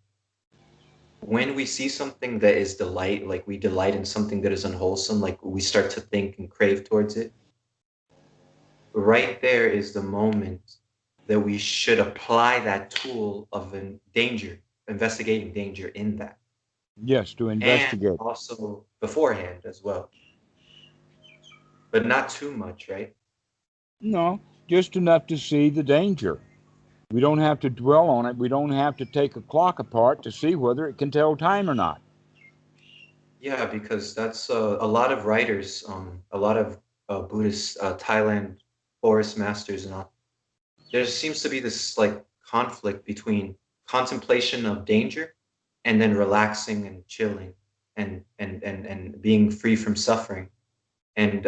when we see something that is delight, like we delight in something that is unwholesome, like we start to think and crave towards it, right there is the moment that we should apply that tool of investigating danger in that. Yes, to And investigate. also beforehand as well, but not too much, right? No, just enough to see the danger. We don't have to dwell on it. We don't have to take a clock apart to see whether it can tell time or not. Yeah, because that's a lot of writers, a lot of Buddhist Thailand forest masters and all. There seems to be this like conflict between contemplation of danger and then relaxing and chilling and being free from suffering and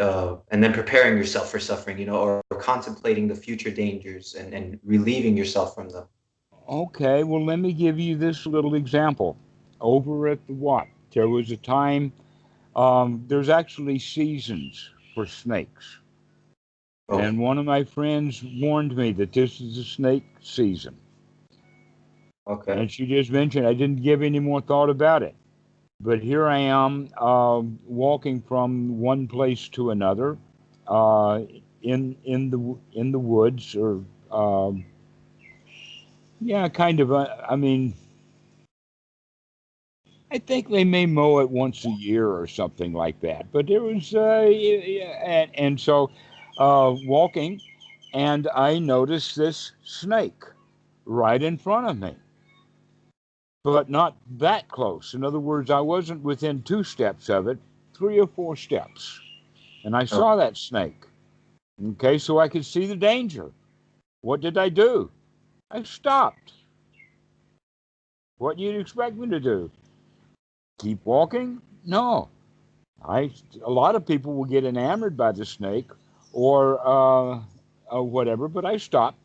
then preparing yourself for suffering, or contemplating the future dangers and relieving yourself from them. Okay, well, let me give you this little example. Over at the Wat, there was a time, there's actually seasons for snakes. Oh, And one of my friends warned me that this is the snake season. okay. And she just mentioned, I didn't give any more thought about it. But here I am walking from one place to another uh, in the woods, or yeah, kind of. I mean, I think they may mow it once a year or something like that. But there was, and so walking, and I noticed this snake right in front of me, but not that close. In other words, I wasn't within 2 steps of it, 3 or 4 steps, and I Oh, saw that snake. Okay, so I could see the danger. What did I do? I stopped. What do you expect me to do? Keep walking? No. A lot of people will get enamored by the snake or whatever, but I stopped.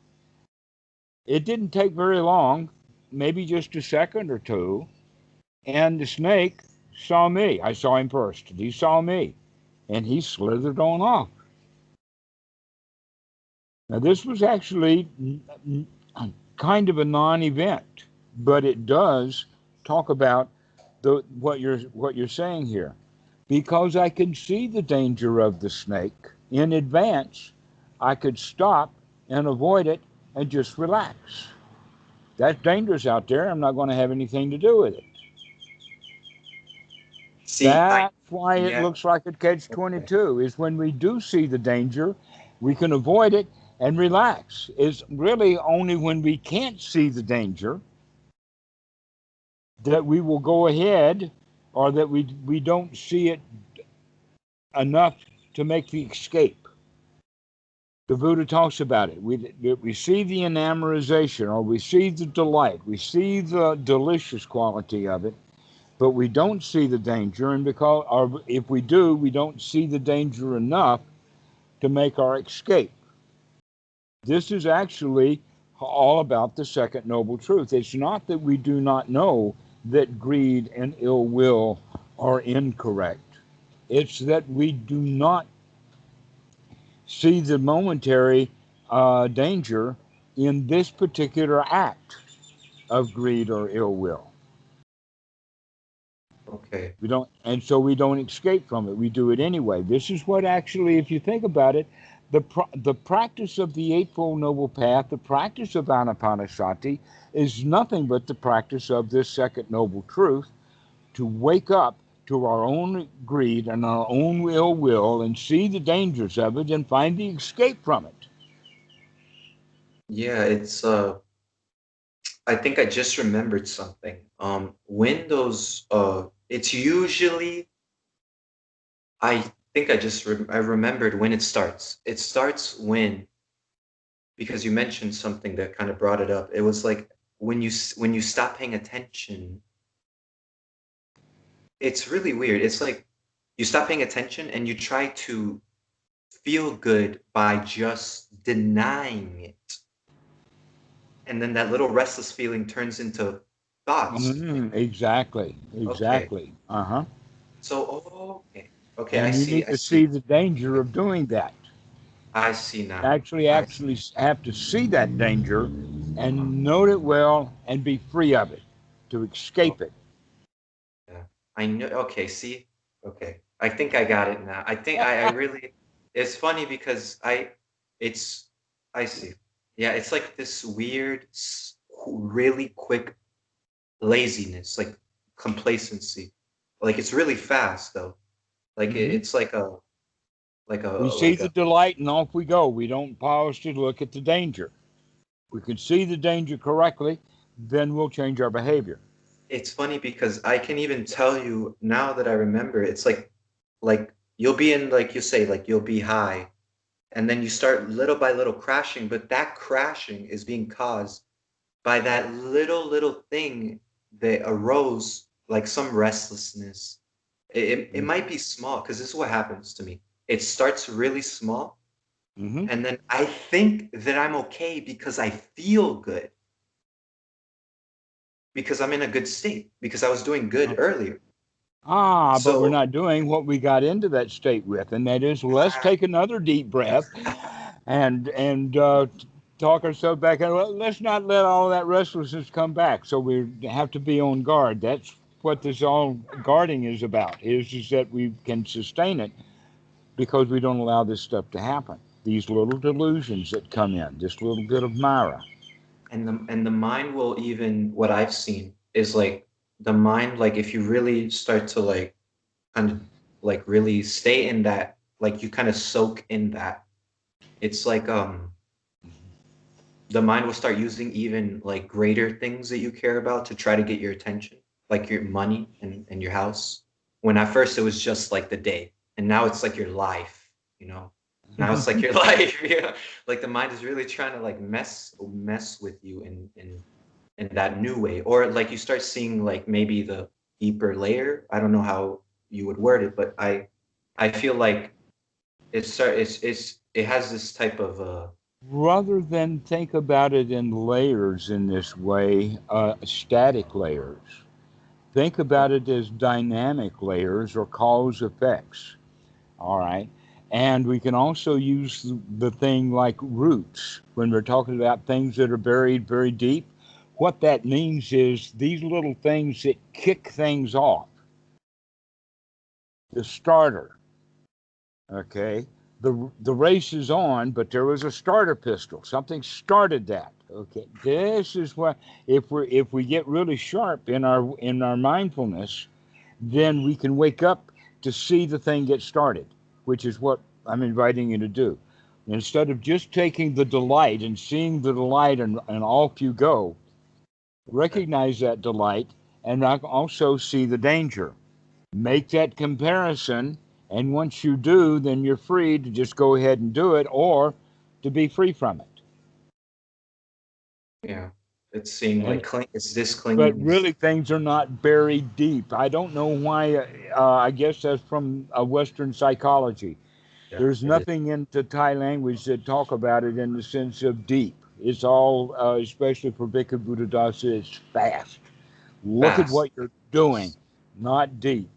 It didn't take very long, maybe just a second or two, and the snake saw me. I saw him first. He saw me, and he slithered on off. Now, this was actually kind of a non-event, but it does talk about what you're saying here, because I can see the danger of the snake in advance. I could stop and avoid it and just relax. That's dangerous out there. I'm not going to have anything to do with it. see, That's why it yeah, looks like a catch okay. 22 is when we do see the danger, we can avoid it and relax. It's really only when we can't see the danger that we will go ahead, or that we don't see it enough to make the escape. The Buddha talks about it. We see the enamorization, or we see the delight, we see the delicious quality of it, but we don't see the danger. And because, or if we do, we don't see the danger enough to make our escape. This is actually all about the second noble truth. It's not that we do not know that greed and ill will are incorrect. It's that we do not see the momentary danger in this particular act of greed or ill will. Okay. We don't, and so we don't escape from it. We do it anyway. This is what actually, if you think about it, the practice of the Eightfold Noble Path, the practice of Anapanasati, is nothing but the practice of this second noble truth, to wake up to our own greed and our own ill will and see the dangers of it and find the escape from it. Yeah, I think I just remembered something. When those it's usually I think I remembered when it starts. It starts when, because you mentioned something that kind of brought it up. It was like when you stop paying attention. It's really weird. It's like you stop paying attention and you try to feel good by just denying it. And then that little restless feeling turns into thoughts. Exactly, Okay. exactly. Uh huh. So, oh, okay. Okay, I And you see. need I to see see. the danger of doing that. I see now. Actually I see. have to see that danger and note it well and be free of it, to Oh, escape it. yeah. I know. Okay, see? Okay. I think I got it now. I think I really, it's funny because it's, I see. Yeah, it's like this weird, really quick laziness, like complacency. Like it's really fast though. Like Hmm. it's like a, like a, We see like the a, delight and off we go. We don't pause to look at the danger. We can see the danger correctly, then we'll change our behavior. it's funny because I can even tell you now that I remember, it's like you'll be in, like you say, like you'll be high and then you start little by little crashing, but that crashing is being caused by that little thing that arose, like some restlessness. It might be small because this is what happens to me. It starts really small, Mm-hmm. and then I think that I'm okay because I feel good, because I'm in a good state, because I was doing good earlier. But we're So not doing what we got into that state with, and that is let's take another deep breath and talk ourselves back. And let's not let all that restlessness come back. So we have to be on guard. That's what this all guarding is about. Is that we can sustain it because we don't allow this stuff to happen. These little delusions that come in, this little bit of Myra. and the mind will, even what I've seen is like the mind, like if you really start to like kind of like really stay in that, like you kind of soak in that, it's like the mind will start using even like greater things that you care about to try to get your attention, like your money and your house. When at first it was just like the day, and now it's like your life, you know. Now it's like your life, yeah. Like the mind is really trying to like mess with you in that new way, or like you start seeing like maybe the deeper layer. I don't know how you would word it, but I feel like it has this type of Rather than think about it in layers in this way, static layers, think about it as dynamic layers or cause effects. All right. And we can also use the thing like roots when we're talking about things that are buried very deep. What that means is these little things that kick things off, the starter. Okay. The race is on, but there was a starter pistol. Something started that. Okay. This is what if we get really sharp in our mindfulness, then we can wake up to see the thing get started, which is what I'm inviting you to do. Instead of just taking the delight and seeing the delight and off you go, recognize that delight and also see the danger. Make that comparison, and once you do, then you're free to just go ahead and do it or to be free from it. yeah. It's seeing And like it's this but clinging is really things are not buried deep. I don't know why. I guess that's from Western psychology. yeah, There's it is nothing into Thai language that talk about it in the sense of deep. It's all, especially for Bhikkhu Buddhadasa, it's fast. Look at fast. what you're doing, not deep.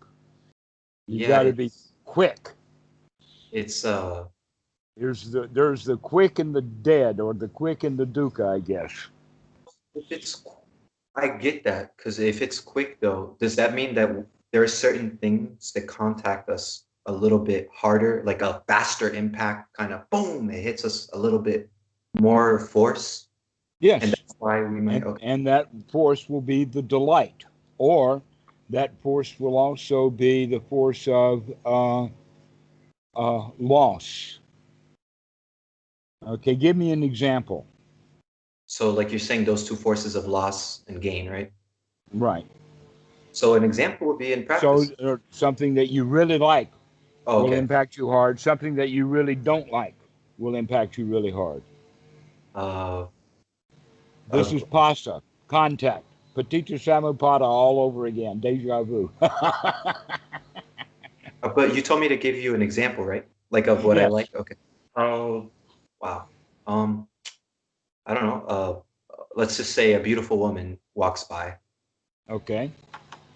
You Yeah, got to be quick. it's There's the quick and the dead, or the quick and the dukkha, I guess. if it's I get that, because if it's quick though, does that mean that there are certain things that contact us a little bit harder, like a faster impact, kind of boom, it hits us a little bit more force, and Yes, that's why we might, okay. and that force will be the delight, or that force will also be the force of loss. Okay, give me an example. So like you're saying those two forces of loss and gain, right? Right. So an example would be in So practice. something that you really like Oh, will okay. impact you hard. Something that you really don't like will impact you really hard. Uh, This uh, is pasa, contact, paticca samuppada all over again, deja vu. but you told me to give you an example, right? Like of what I Yes. like. Okay. Oh, wow. Um, I don't know. Let's just say a beautiful woman walks by, Okay.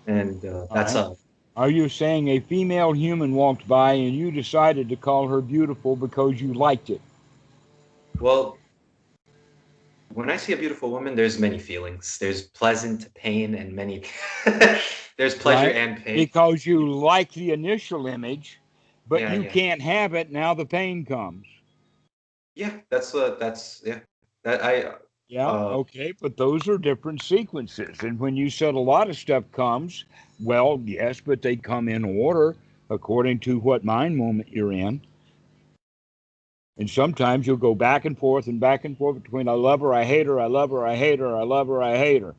and All that's right. a Are you saying a female human walked by and you decided to call her beautiful because you liked it? well. When I see a beautiful woman, there's many feelings. There's pleasant, pain, and many. There's pleasure right? and pain. Because you like the initial image, but Yeah, you yeah, can't have it. Now the pain comes. yeah. That's yeah. That I Yeah, uh okay, but those are different sequences. And when you said a lot of stuff comes, well, yes, but they come in order according to what mind moment you're in. And sometimes you'll go back and forth between I love her, I hate her, I love her, I hate her, I love her, I hate her.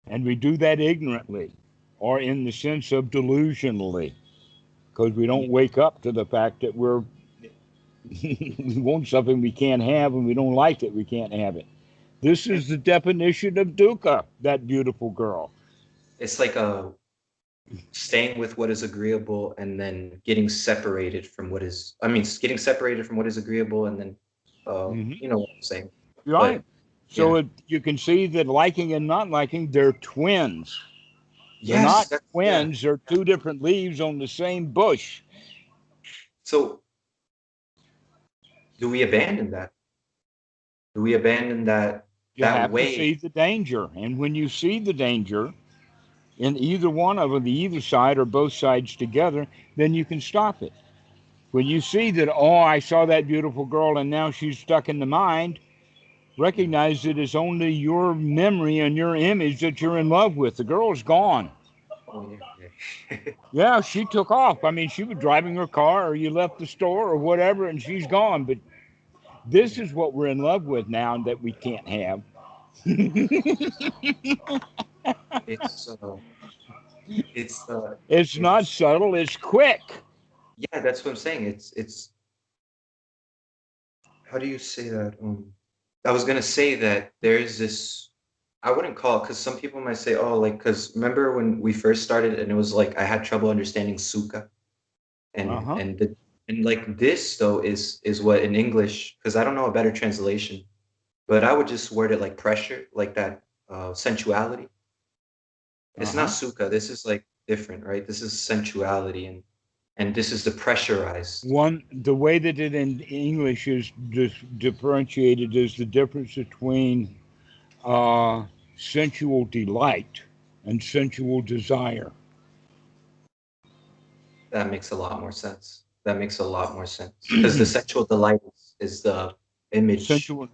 And we do that ignorantly or in the sense of delusionally because we yeah, don't wake up to the fact that we want something we can't have and we don't like it, we can't have it. This and is the definition of dukkha, that beautiful girl. it's like staying with what is agreeable and then getting separated from what is. I mean, getting separated from what is agreeable and then, Mm-hmm. you know what I'm saying. Right. But So yeah, you can see that liking and not liking, they're twins. They're yes, not that's yeah. twins, they're two different leaves on the same bush. So do we abandon that? Do we abandon You that have to way? see the danger. And when you see the danger in either one of them, the either side or both sides together, then you can stop it. When you see that, oh, I saw that beautiful girl and now she's stuck in the mind, Yeah. recognize it is only your memory and your image that you're in love with. The girl's gone. Oh yeah, yeah. Yeah, she took off. I mean, she was driving her car, or you left the store, or whatever, and she's gone. But this Yeah. is what we're in love with now that we can't have. It's It's not it's subtle, it's quick. yeah, that's what I'm saying. It's how do you say that? I was gonna say that there is this. I wouldn't call it because some people might say, oh, like because remember when we first started and it was like I had trouble understanding sukha Uh huh. and like this though is what in English because I don't know a better translation, but I would just word it like pressure, like that sensuality. Uh It's not huh. sukha. This is like different, right? This is sensuality and this is the pressurized. The way that it in English is differentiated is the difference between uh, sensual delight and sensual desire. That makes a lot more sense. That makes a lot more sense because the sexual delight is the image. Sensual.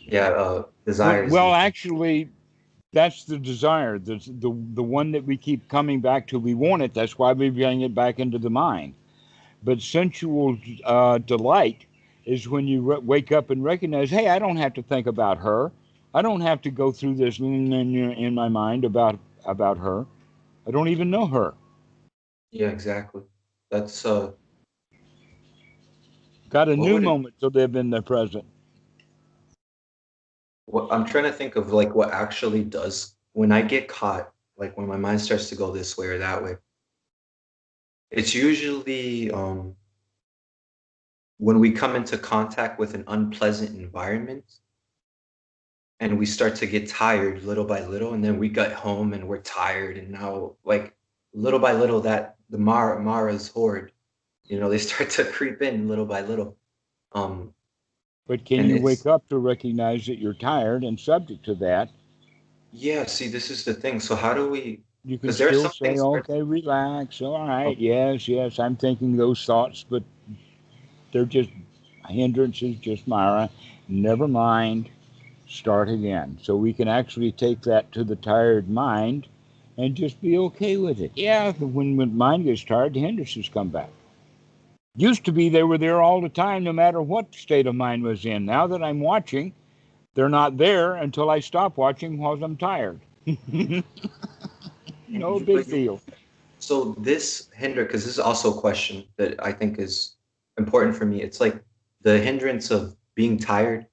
Yeah, Well, desire is well, the actually, that's the desire, the one that we keep coming back to. We want it. That's why we bring it back into the mind. But sensual delight is when you wake up and recognize, hey, I don't have to think about her. I don't have to go through this in my mind about her. I don't even know her. yeah, exactly. That's Got a what new would it moment to live in the present. what I'm trying to think of like what actually does when I get caught, like when my mind starts to go this way or that way. It's usually when we come into contact with an unpleasant environment and we start to get tired little by little and then we get home and we're tired and now like little by little that the Mara's horde, you know, they start to creep in little by little. Um But can and you it's wake up to recognize that you're tired and subject to that? yeah, see this is the thing. So how do we You can because there are still some say, things where okay, relax. All oh, right. Yes, yes, I'm thinking those thoughts, but they're just hindrances, just Myra. Never mind. Start again. So we can actually take that to the tired mind and just be okay with it. Yeah, when the mind gets tired, the hindrances come back. Used to be they were there all the time, no matter what state of mind was in. Now that I'm watching, they're not there until I stop watching while I'm tired. and No big deal. so this hinder because this is also a question that I think is important for me. It's like the hindrance of being tired.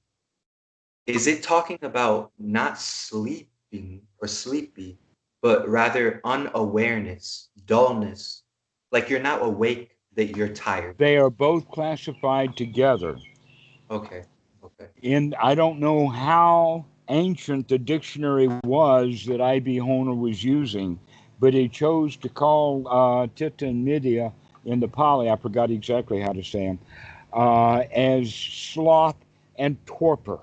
Is it talking about not sleeping or sleepy, but rather unawareness, dullness? Like you're not awake that you're tired. They are both classified together. Okay. Okay. And I don't know how ancient the dictionary was that I.B. Honer was using, but he chose to call Tita and Midia in the Pali, I forgot exactly how to say them, as sloth and torpor.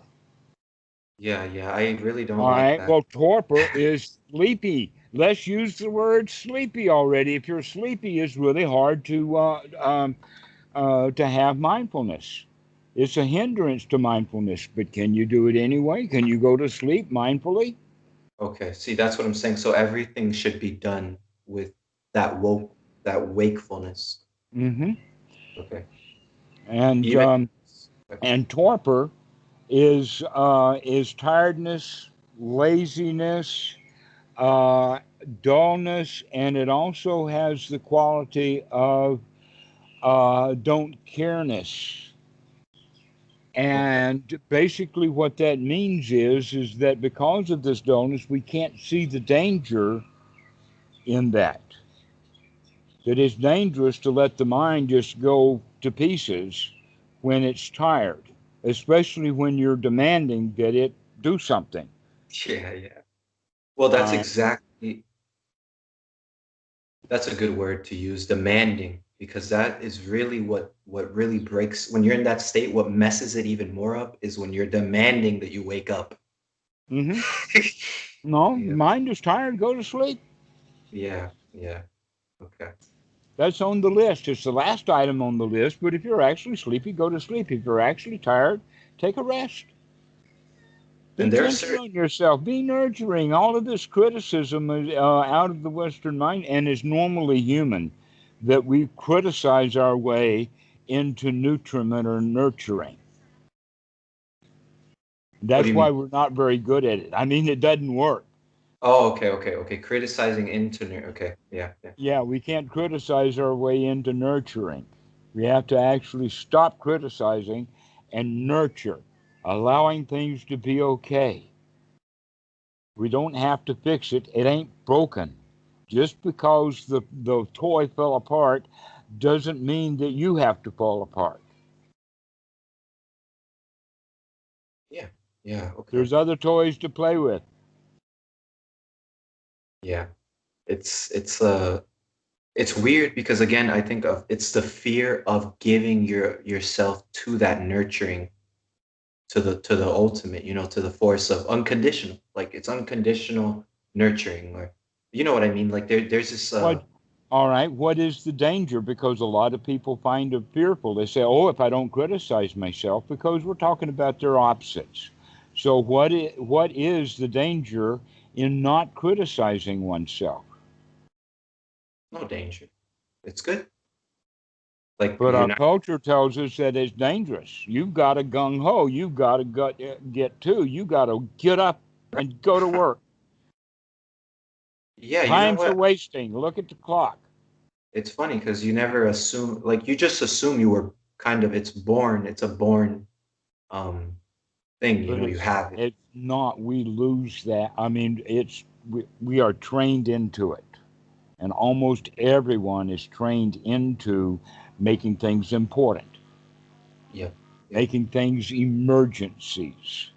Yeah, I really don't All like right. that. Well, torpor is sleepy. Let's use the word sleepy already. If you're sleepy, it's really hard to have mindfulness. It's a hindrance to mindfulness, but can you do it anyway? Can you go to sleep mindfully? Okay, see, that's what I'm saying. So everything should be done with that wakefulness. Hmm. Okay. And Even um, and torpor is tiredness, laziness, uh, dullness, and it also has the quality of don't careness. okay. And basically, what that means is that because of this dullness, we can't see the danger in that. That it's dangerous to let the mind just go to pieces when it's tired, especially when you're demanding that it do something. Yeah. Well, Uh, that's a good word to use, demanding, because that is really what really breaks when you're in that state. What messes it even more up is when you're demanding that you wake up. mhm. No, Yeah. mind is tired, go to sleep. Yeah. Okay. That's on the list. It's the last item on the list, but if you're actually sleepy, go to sleep. If you're actually tired, take a rest. Be And there are gentle certain on yourself. Be nurturing. All of this criticism is out of the Western mind and is normally human that we criticize our way into nutriment or nurturing. what do That's you why mean? we're not very good at it. I mean, it doesn't work. Oh, okay. Criticizing internet. Okay. Yeah. Yeah, we can't criticize our way into nurturing. We have to actually stop criticizing and nurture, allowing things to be okay. We don't have to fix it. It ain't broken. Just because the toy fell apart doesn't mean that you have to fall apart. Yeah. Yeah. Okay. There's other toys to play with. Yeah. It's it's weird because again, I think of it's the fear of giving yourself to that nurturing, to the ultimate, to the force of unconditional. Like it's unconditional nurturing, or you know what I mean? Like there's this What all right, what is the danger? Because a lot of people find it fearful. They say, "Oh, if I don't criticize myself," because we're talking about their opposites. So what is the danger in not criticizing oneself? no danger. It's good. Like But you're our not. culture tells us that it's dangerous. You've got to gung ho. You've got to get to. You got to get up and go to work. Yeah, you know Time's a what? wasting. Look at the clock. It's funny because you never assume, like you just assume you were kind of, it's a born um thing, But you have it. it's not. We lose that. I mean, we are trained into it, and almost everyone is trained into making things important, Yeah. Yeah. making things emergencies,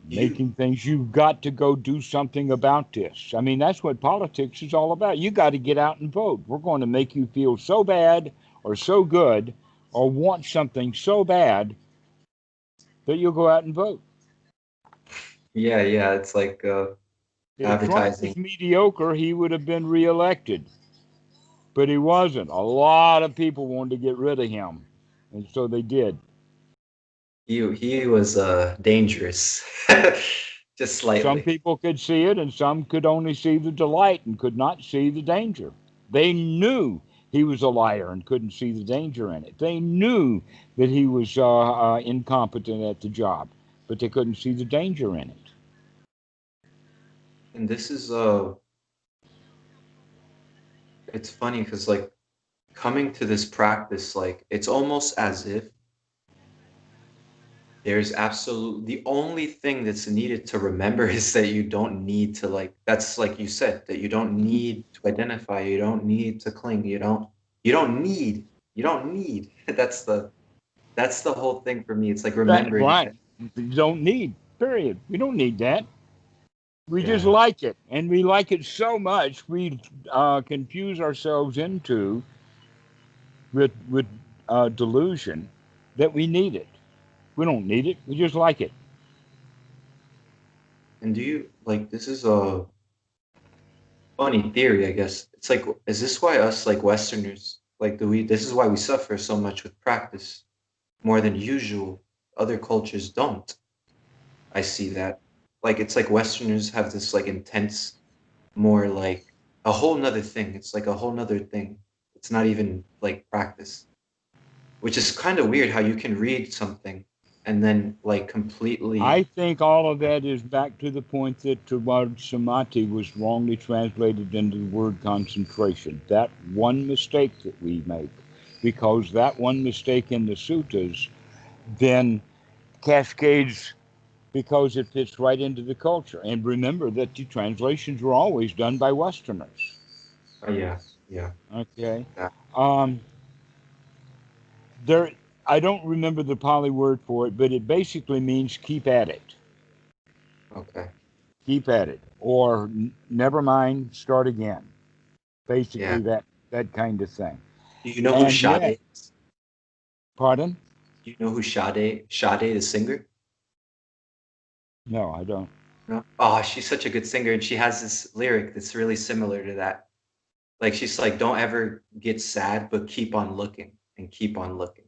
You making things you've got to go do something about this. I mean, that's what politics is all about. You got to get out and vote. We're going to make you feel so bad or so good or want something so bad that you'll go out and vote. yeah, it's like If Trump advertising. was mediocre, he would have been reelected, but he wasn't. A lot of people wanted to get rid of him, and so they did. He was dangerous. Just Some slightly. people could see it, and some could only see the delight and could not see the danger. They knew he was a liar and couldn't see the danger in it. They knew that he was incompetent at the job, but they couldn't see the danger in it. And this is it's funny because like coming to this practice, like it's almost as if there's absolute the only thing that's needed to remember is that you don't need to, like, that's like you said, that you don't Mhm. need to identify, you don't need to cling, you don't need that's the whole thing for me. It's like That remembering right. that. You don't need. Period. We don't need that. We just Yeah. like it, and we like it so much we confuse ourselves into with delusion that we need it. We don't need it. We just like it. And do you like this is a funny theory, I guess. It's like, is this why us like Westerners, like do we this is why we suffer so much with practice more than usual? Other cultures don't. I see that. Like it's like Westerners have this like intense, more like a whole nother thing. It's like a whole nother thing. It's not even like practice. Which is kind of weird how you can read something and then like I completely. think all of that is back to the point that the word samadhi was wrongly translated into the word concentration. That one mistake that we make, because that one mistake in the suttas then cascades because it fits right into the culture. And remember that the translations were always done by Westerners. Yeah, yeah, Okay. yeah. Um, there, I don't remember the Pali word for it, but it basically means keep at it. Okay. Keep at it, or never mind, start again. Yeah. Basically, that kind of thing. Do you know who And yet, Sade is? pardon? Do you know who Sade, the singer? No, I don't. No. Oh, she's such a good singer, and she has this lyric that's really similar to that. Like she's like, "Don't ever get sad, but keep on looking and keep on looking."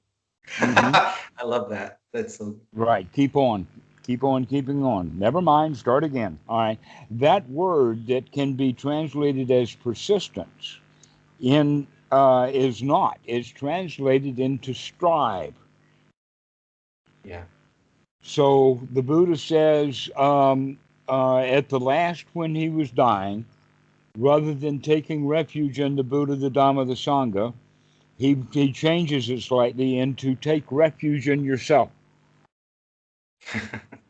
Hmm. I love that. That's so. Right. Keep on. Keep on keeping on. Never mind, start again. All right. That word that can be translated as persistence in is not. It's translated into strive. Yeah. So the Buddha says at the last, when he was dying, rather than taking refuge in the Buddha, the Dhamma, the Sangha, he changes it slightly into take refuge in yourself.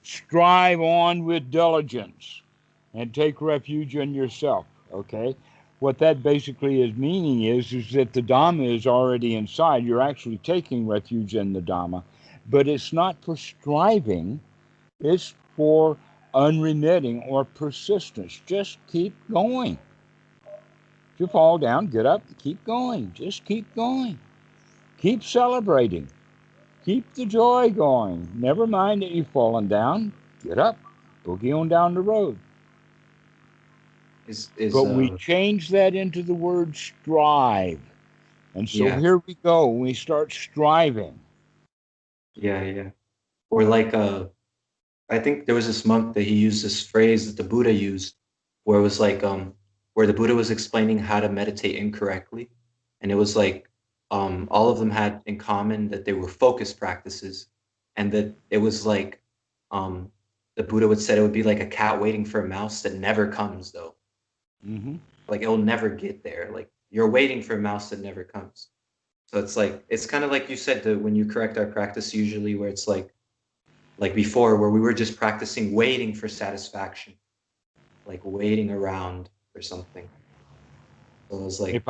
Strive on with diligence and take refuge in yourself. Okay? What that basically is meaning is that the Dhamma is already inside. You're actually taking refuge in the Dhamma, but it's not for striving, it's for unremitting or persistence. Just keep going. If you fall down, get up, keep going. Just keep going. Keep celebrating. Keep the joy going. Never mind that you've fallen down. Get up, boogie on down the road. Is But we change that into the word strive. And so Yeah, here we go. We start striving. yeah, yeah. Or like I think there was this monk that he used this phrase that the Buddha used, where it was like where the Buddha was explaining how to meditate incorrectly, and it was like all of them had in common that they were focus practices, and that it was like um the Buddha would said it would be like a cat waiting for a mouse that never comes though. Hmm. Like it'll never get there. Like you're waiting for a mouse that never comes. So it's like it's kind of like you said when you correct our practice usually where it's like before where we were just practicing waiting for satisfaction, like waiting around for something. So it was like, If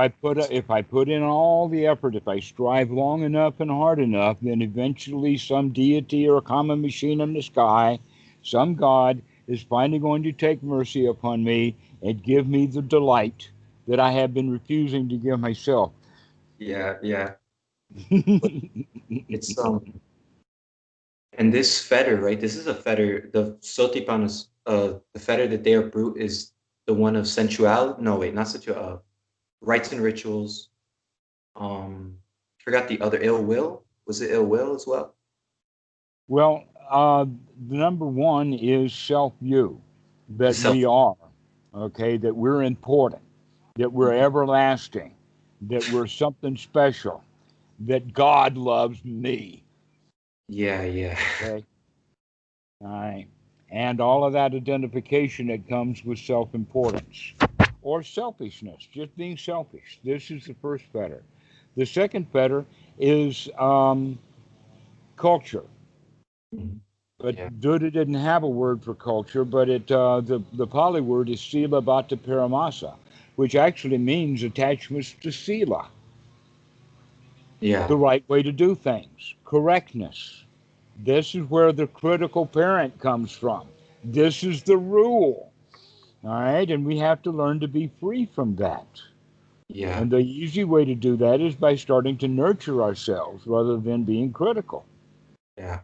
I put in all the effort, if I strive long enough and hard enough, then eventually some deity or a common machine in the sky, some God is finally going to take mercy upon me and give me the delight that I have been refusing to give myself. yeah, yeah. But it's and this fetter, right? This is a fetter. The sotipan is the fetter that they are brute is the one of sensuality. No, wait, not sensual. Rites and rituals. Forgot the other ill will. Was it ill will as well? Well, the number one is self view, The that self. we are, okay, that we're important, that we're Mhm. everlasting, that we're something special, that God loves me. Yeah, yeah. Okay. All right. And all of that identification that comes with self importance or selfishness, just being selfish. This is the first fetter. The second fetter is culture. Mhm. But Yeah, Buddha didn't have a word for culture, but the Pali word is sila bhatta paramasa, which actually means attachments to sila, yeah, the right way to do things, correctness. This is where the critical parent comes from. This is the rule. All right, and we have to learn to be free from that. yeah, And the easy way to do that is by starting to nurture ourselves rather than being critical. yeah.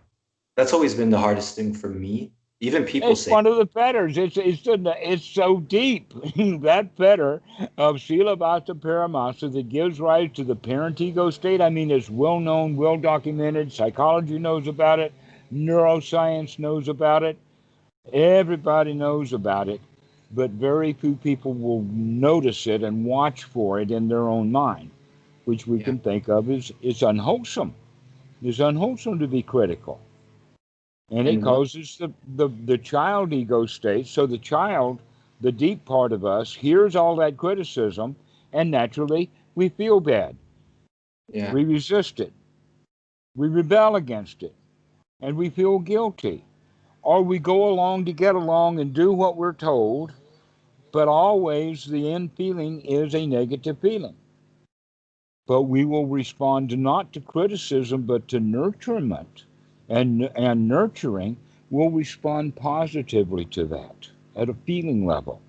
That's always been the hardest thing for me Even people It's say, one of the fetters. It's so deep. That fetter of Sila Bhata Paramasa that gives rise to the parent ego state. I mean, it's well known, well documented. Psychology knows about it. Neuroscience knows about it. Everybody knows about it. But very few people will notice it and watch for it in their own mind, which we yeah, can think of as it's unwholesome. It's unwholesome to be critical. And it and one, causes the child ego state. So the child, the deep part of us, hears all that criticism, and naturally we feel bad. yeah, We resist it. We rebel against it. And we feel guilty. Or we go along to get along and do what we're told, but always the end feeling is a negative feeling. But we will respond not to criticism, but to nurturement. And nurturing will respond positively to that at a feeling level.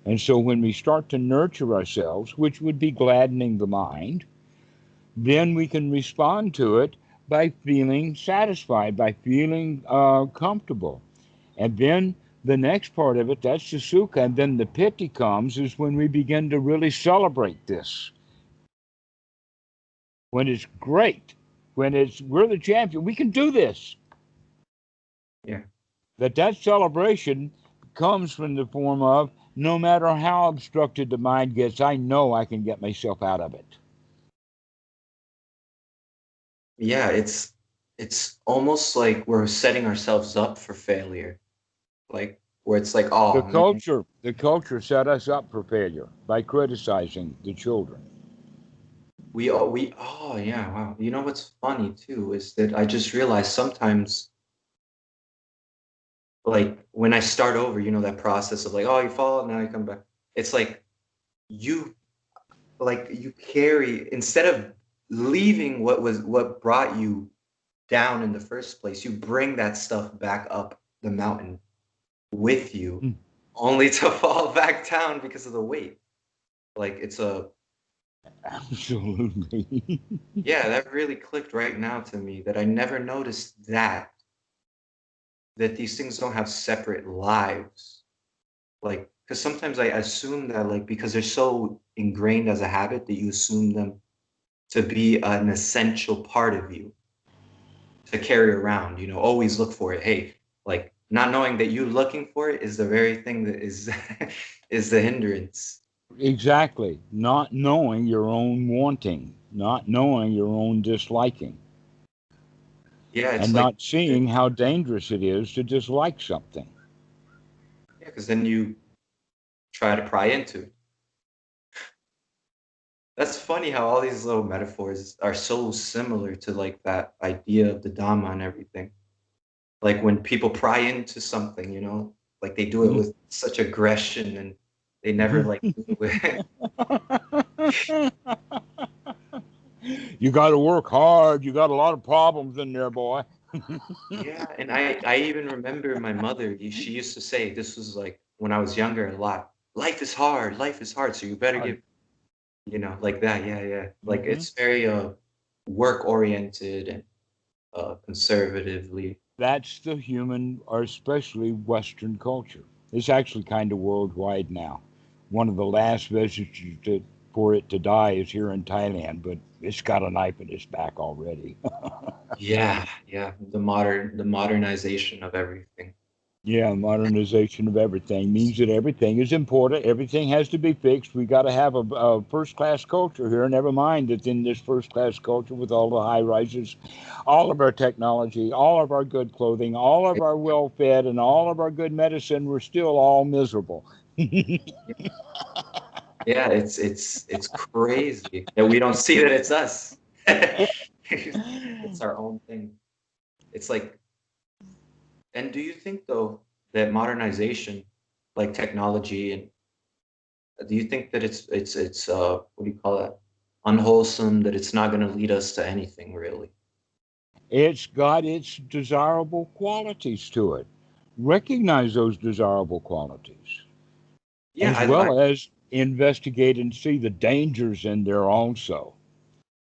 And so when we start to nurture ourselves, which would be gladdening the mind, then we can respond to it by feeling satisfied, by feeling comfortable. And then the next part of it, that's the sukha, and then the piti comes, is when we begin to really celebrate this. When it's great, when it's we're the champion, we can do this. yeah. That celebration comes from the form of no matter how obstructed the mind gets, I know I can get myself out of it. Yeah, it's almost like we're setting ourselves up for failure. Like where it's like, The oh man, culture, the culture set us up for failure by criticizing the children. we oh yeah, wow. You know what's funny too is that I just realized sometimes like when I start over, you know, that process of like, oh, you fall, now you come back. It's you like you carry instead of leaving what brought you down in the first place, you bring that stuff back up the mountain with you, Mm, only to fall back down because of the weight. Like absolutely. yeah, that really clicked right now to me that I never noticed that these things don't have separate lives. Like, because sometimes I assume that like because they're so ingrained as a habit that you assume them to be an essential part of you to carry around. You know, always look for it. Hey, like not knowing that you looking for it is the very thing that is is the hindrance. Exactly. Not knowing your own wanting, not knowing your own disliking, Yeah, it's and like not seeing how dangerous it is to dislike something. yeah, because then you try to pry into it. That's funny how all these little metaphors are so similar to like that idea of the Dhamma and everything. Like when people pry into something, you know, like they do it with such aggression and they never like do it with You got to work hard. You got a lot of problems in there, boy. yeah, and I even remember my mother, she used to say this was like when I was younger a lot. Life is hard, so you better Hard. give, you know, like that. Yeah, yeah. Like Hmm. it's very work oriented and conservatively. That's the human, or especially Western culture. It's actually kind of worldwide now. One of the last vestiges for it to die is here in Thailand, but it's got a knife in its back already. Yeah, yeah. The modernization of everything. Yeah, modernization of everything means that everything is important. Everything has to be fixed. We got to have a first class culture here. Never mind that in this first class culture, with all the high rises, all of our technology, all of our good clothing, all of our well fed, and all of our good medicine, we're still all miserable. Yeah, it's crazy that we don't see that it's us. It's our own thing. It's like, and do you think though that modernization, like technology, and do you think that it's what do you call that? Unwholesome, that it's not going to lead us to anything really? It's got its desirable qualities to it. Recognize those desirable qualities, Yeah, as well as investigate and see the dangers in there also,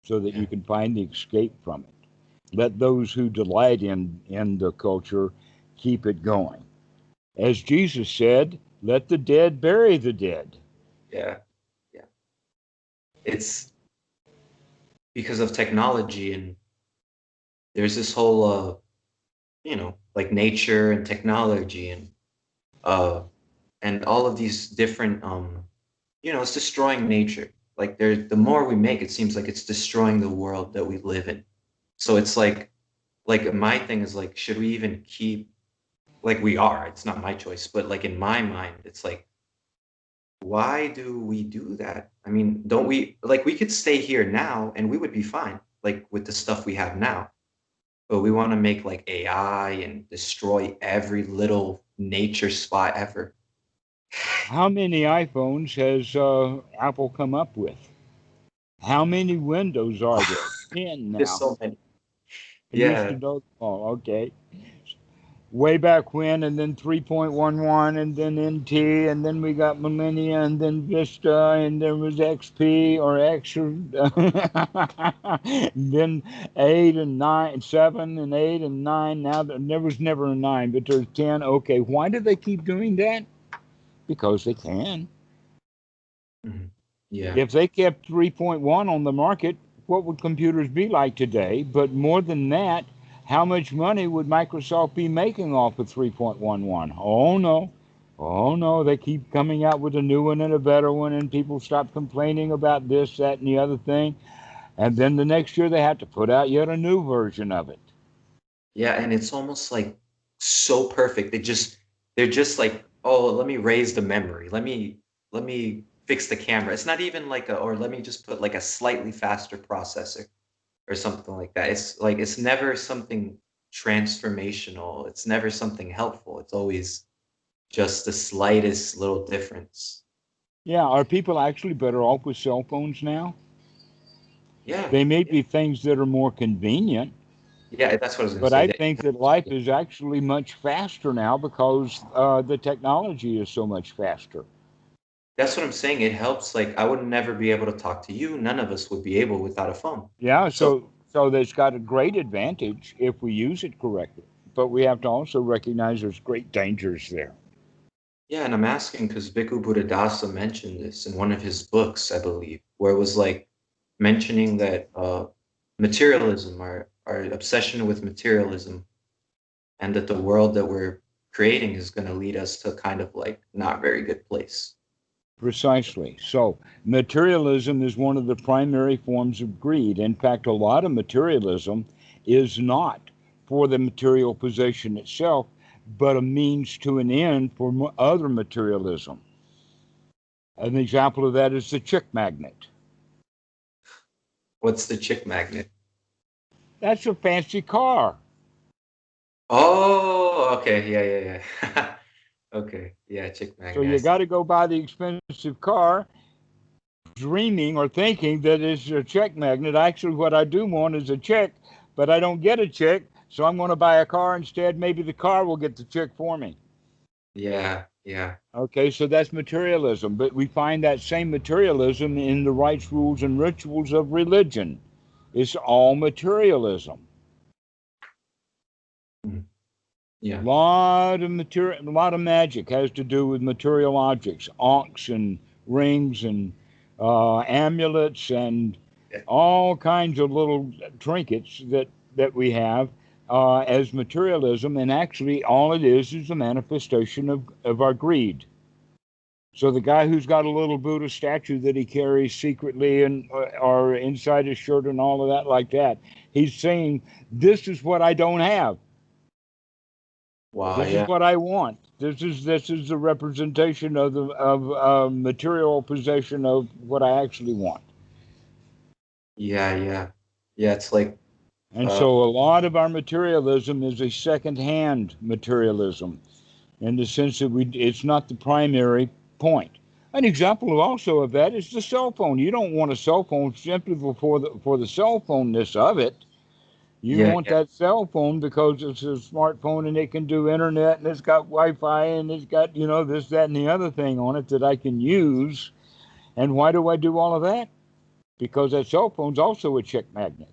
so that yeah, you can find the escape from it. Let those who delight in the culture keep it going. As Jesus said, let the dead bury the dead. Yeah, yeah. It's because of technology, and there's this whole like nature and technology uh and all of these different it's destroying nature. Like the more we make, it seems like it's destroying the world that we live in. So it's like my thing is like, should we even keep, like, we are, it's not my choice, but like in my mind, it's like, why do we do that? I mean, don't we, like, we could stay here now and we would be fine, like with the stuff we have now. But we want to make like AI and destroy every little nature spot ever. How many iPhones has Apple come up with? How many windows are there? 10 There's now. so many. I used to Yeah. know them all. Okay. Way back when, and then 3.11, and then NT, and then we got Millennia, and then Vista, and there was XP or X, then 8 and 9, 7 and 8 and 9. Now there was never a 9, but there's 10. Okay, why do they keep doing that? Because they can. Mhm. Yeah. If they kept 3.1 on the market, what would computers be like today? But more than that, how much money would Microsoft be making off of 3.11? Oh no. Oh no, they keep coming out with a new one and a better one, and people stop complaining about this, that, and the other thing. And then the next year they have to put out yet a new version of it. Yeah, and it's almost like so perfect. They're just like, oh, let me raise the memory. Let me fix the camera. It's not even like or let me just put like a slightly faster processor or something like that. It's like it's never something transformational. It's never something helpful. It's always just the slightest little difference. Yeah, are people actually better off with cell phones now? Yeah. They may Yeah. be things that are more convenient, Yeah, that's what I was gonna but say. I That think that life is actually much faster now because the technology is so much faster. that's what I'm saying. It helps. Like I would never be able to talk to you. None of us would be able without a phone. Yeah, So so that's got a great advantage if we use it correctly. But we have to also recognize there's great dangers there. yeah, and I'm asking because Bhikkhu Buddhadasa mentioned this in one of his books, I believe, where it was like mentioning that materialism, our obsession with materialism, and that the world that we're creating is going to lead us to kind of like not very good place. Precisely. So materialism is one of the primary forms of greed. In fact, a lot of materialism is not for the material possession itself, but a means to an end for other materialism. An example of that is the chick magnet. What's the chick magnet? That's a fancy car. Oh, okay, yeah, yeah, yeah. Okay, yeah, chick So magnet. I you see. got to go buy the expensive car, dreaming or thinking that it's a check magnet. Actually, what I do want is a check, but I don't get a check, so I'm going to buy a car instead. Maybe the car will get the check for me. Yeah, yeah. Okay, so that's materialism. But we find that same materialism in the rites, rules, and rituals of religion. It's all materialism. Mm, yeah. A lot of magic has to do with material objects, ankhs and rings and amulets and Yeah. all kinds of little trinkets that we have as materialism. And actually, all it is a manifestation of our greed. So the guy who's got a little Buddha statue that he carries secretly and or inside his shirt and all of that like that, he's saying, "This is what I don't have. Wow, This is yeah. what I want. This is the representation of the of material possession of what I actually want." Yeah, yeah. Yeah, it's like And uh so a lot of our materialism is a second-hand materialism in the sense that it's not the primary point. An example also of that is the cell phone. You don't want a cell phone simply for the cell phoneness of it. You yeah, want yeah. that cell phone because it's a smartphone and it can do internet and it's got Wi-Fi and it's got this, that, and the other thing on it that I can use. And why do I do all of that? Because that cell phone's also a check magnet.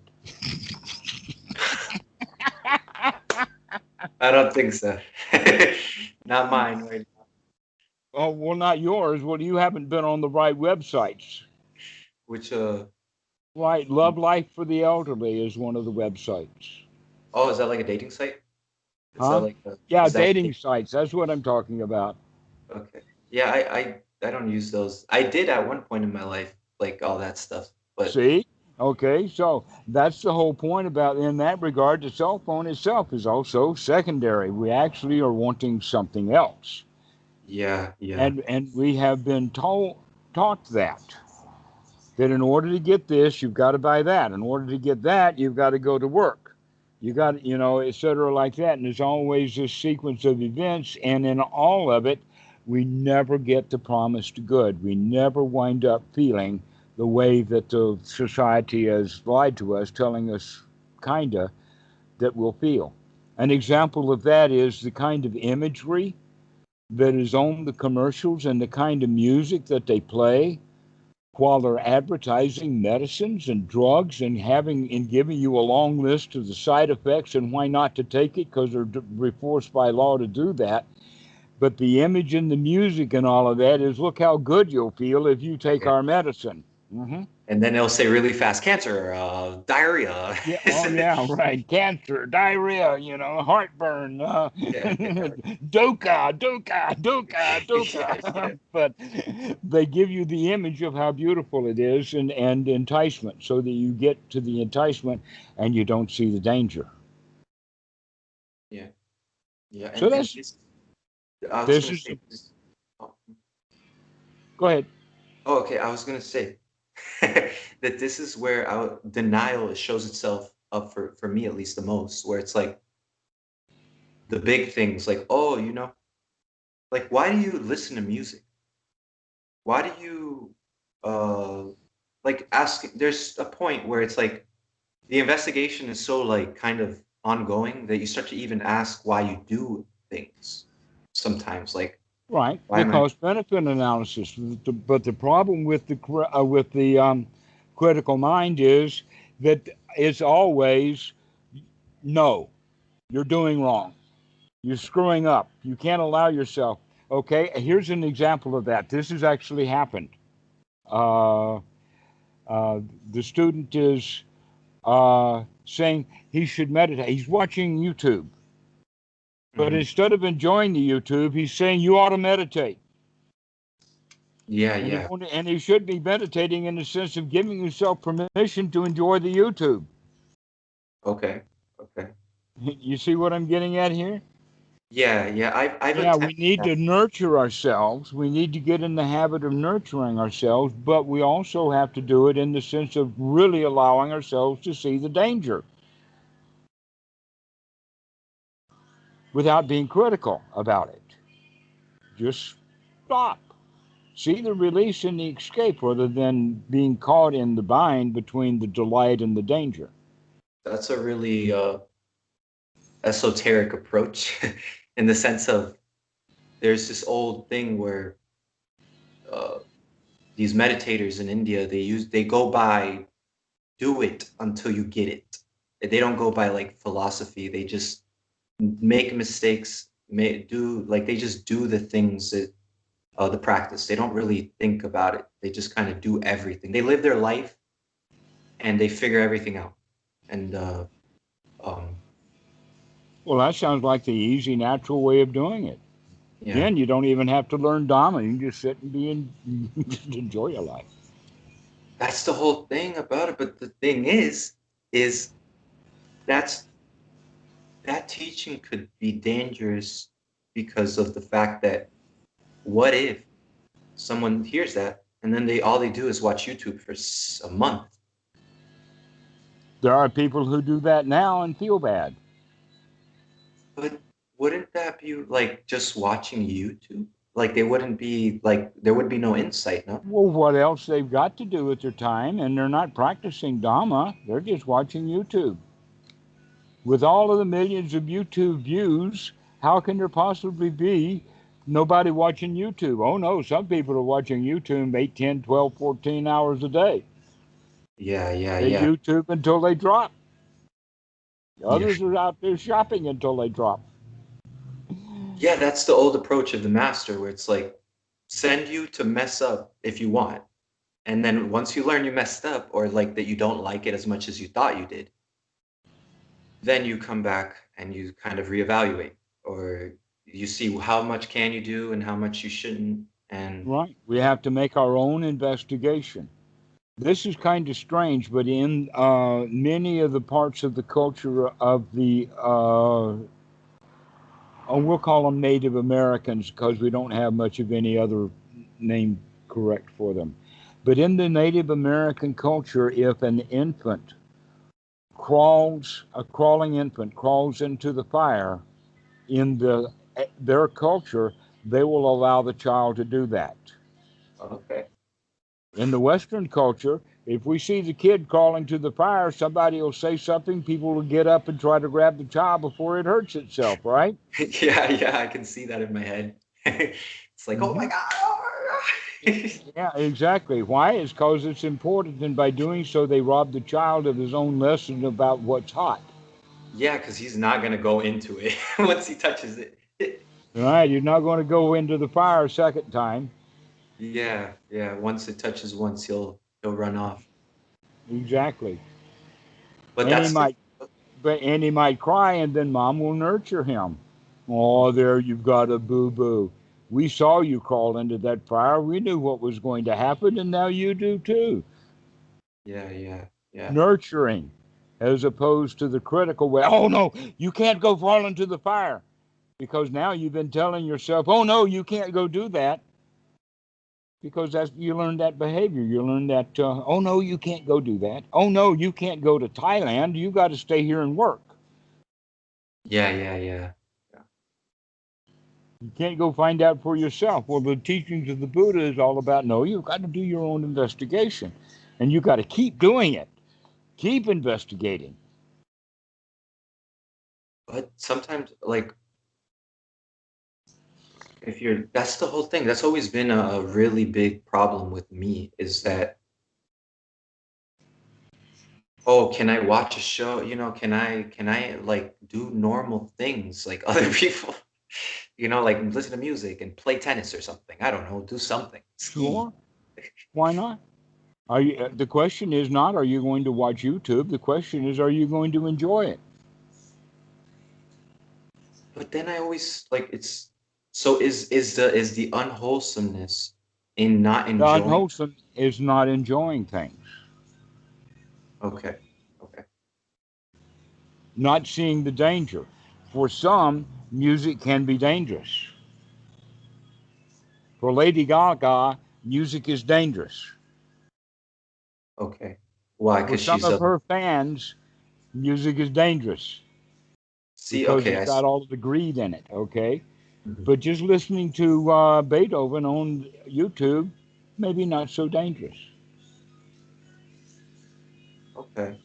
I don't think so. Not mine right now. Oh, well, not yours. Well, you haven't been on the right websites. Which Right. Love Life for the Elderly is one of the websites. oh, is that like a dating site? Is that Huh? like a Yeah, is that dating sites. That's what I'm talking about. okay? Yeah, I don't use those. I did at one point in my life, like all that stuff. But See? Okay, so that's the whole point about in that regard. The cell phone itself is also secondary. We actually are wanting something else. yeah, yeah, And we have been taught that in order to get this, you've got to buy that. In order to get that, you've got to go to work. You got, et cetera, like that. And there's always this sequence of events. And in all of it, we never get the promised good. We never wind up feeling the way that the society has lied to us, telling us, kind of, that we'll feel. An example of that is the kind of imagery that is on the commercials and the kind of music that they play while they're advertising medicines and drugs and having and giving you a long list of the side effects and why not to take it because they're forced by law to do that. But the image and the music and all of that is look how good you'll feel if you take yeah. our medicine. Mm-hmm. And then they'll say really fast, cancer, diarrhea. Yeah. Oh, yeah. Right. Cancer, diarrhea. Heartburn. Yeah, yeah, yeah, yeah, Dukkha. But they give you the image of how beautiful it is and enticement, so that you get to the enticement and you don't see the danger. yeah, yeah. So And that's I was this gonna is. say this. Oh, Go ahead. oh, okay. I was gonna say that this is where denial shows itself up for me at least the most, where it's like the big things, like oh, like why do you listen to music? Why do you uh like ask? There's a point where it's like the investigation is so like kind of ongoing that you start to even ask why you do things sometimes, like Right, why the am I cost benefit analysis. But the problem with the critical mind is that it's always no, you're doing wrong, you're screwing up, you can't allow yourself. Okay, here's an example of that. This has actually happened. Uh, the student is saying he should meditate. He's watching YouTube, but Mhm. instead of enjoying the YouTube, he's saying you ought to meditate. Yeah, And yeah. he should be meditating in the sense of giving yourself permission to enjoy the YouTube. Okay. Okay. You see what I'm getting at here? Yeah, yeah. I've Yeah, we attempted need that. to nurture ourselves. We need to get in the habit of nurturing ourselves, but we also have to do it in the sense of really allowing ourselves to see the danger without being critical about it. Just stop. See the release and the escape rather than being caught in the bind between the delight and the danger. That's a really esoteric approach in the sense of there's this old thing where uh, these meditators in India they go by do it until you get it. They don't go by like philosophy. They just make mistakes, do like they just do the things that the practice. They don't really think about it. They just kind of do everything. They live their life and they figure everything out. And um, Well, that sounds like the easy, natural way of doing it. yeah, Again, you don't even have to learn Dhamma. You can just sit and just enjoy your life. that's the whole thing about it. But the thing is that's that teaching could be dangerous because of the fact that what if someone hears that and then they all they do is watch YouTube for a month? There are people who do that now and feel bad. But wouldn't that be like just watching YouTube? Like they wouldn't be like there would be no insight, no? Well, what else they've got to do with their time? And they're not practicing Dhamma. They're just watching YouTube. With all of the millions of YouTube views, how can there possibly be nobody watching YouTube? Oh, no, some people are watching YouTube 8, 10, 12, 14 hours a day. Yeah, yeah, They yeah. YouTube until they drop. Yeah. Others are out there shopping until they drop. Yeah, that's the old approach of the master, where it's like, send you to mess up if you want. And then once you learn you messed up, or like that you don't like it as much as you thought you did, then you come back and you kind of reevaluate, or you see how much can you do and how much you shouldn't. And Right. We have to make our own investigation. This is kind of strange, but in many of the parts of the culture of the, we'll call them Native Americans because we don't have much of any other name correct for them. But in the Native American culture, if an infant a crawling infant crawls into the fire, in their culture, they will allow the child to do that. okay. In the Western culture, if we see the kid crawling to the fire, somebody will say something, people will get up and try to grab the child before it hurts itself, right? Yeah, I can see that in my head. It's like, oh my Hmm. God, oh my God. Yeah, exactly. Why? It's because it's important, and by doing so, they rob the child of his own lesson about what's hot. Yeah, because he's not gonna go into it once he touches it. Right? You're not going to go into the fire a second time. Yeah, yeah. Once it touches once, he'll run off. Exactly. But And he that's the might, and he might cry, and then mom will nurture him. Oh, there you've got a boo boo. We saw you crawl into that fire. We knew what was going to happen, and now you do too. yeah, yeah, yeah. Nurturing, as opposed to the critical way. Oh no, you can't go fall into the fire, because now you've been telling yourself, oh no, you can't go do that, because that's you learned that behavior. You learned that. Oh no, you can't go do that. Oh no, you can't go to Thailand. You got to stay here and work. Yeah, yeah, yeah. Yeah. You can't go find out for yourself. Well, the teachings of the Buddha is all about no, you've got to do your own investigation. And you've got to keep doing it. Keep investigating. But sometimes, like, if you're, that's the whole thing. That's always been a really big problem with me, is that, oh, can I watch a show? Can I like do normal things like other people? Like listen to music and play tennis or something. I don't know, do something. Ski. Sure. Why not? The question is not are you going to watch YouTube? The question is are you going to enjoy it? But then I always like it's so is the unwholesomeness in not The enjoying. unwholesome is not enjoying things, Okay. Okay. not seeing the danger. For some, music can be dangerous. For Lady Gaga, music is dangerous. Okay. Why? For Because some she's of a her fans, music is dangerous see, because okay, it's I got see. all of the greed in it, okay? Mhm. But just listening to Beethoven on YouTube, maybe not so dangerous. Okay.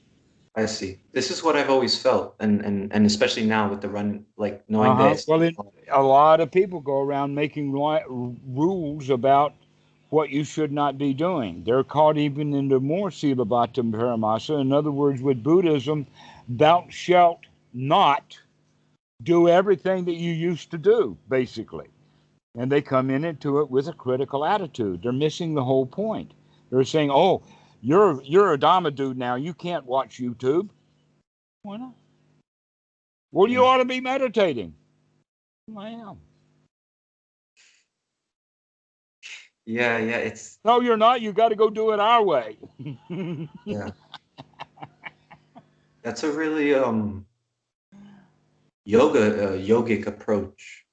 I see. This is what I've always felt, and especially now with the run, like knowing Uh-huh. this. Well, a lot of people go around making rules about what you should not be doing. They're caught even into more Silabbata Paramasa. In other words, with Buddhism, thou shalt not do everything that you used to do, basically. And they come into it with a critical attitude. They're missing the whole point. They're saying, "Oh, you're a Dhamma dude now. You can't watch YouTube." Why not? Well, you Yeah. ought to be meditating. I am. Yeah, yeah, it's No, you're not. You got to go do it our way. yeah. That's a really yogic approach,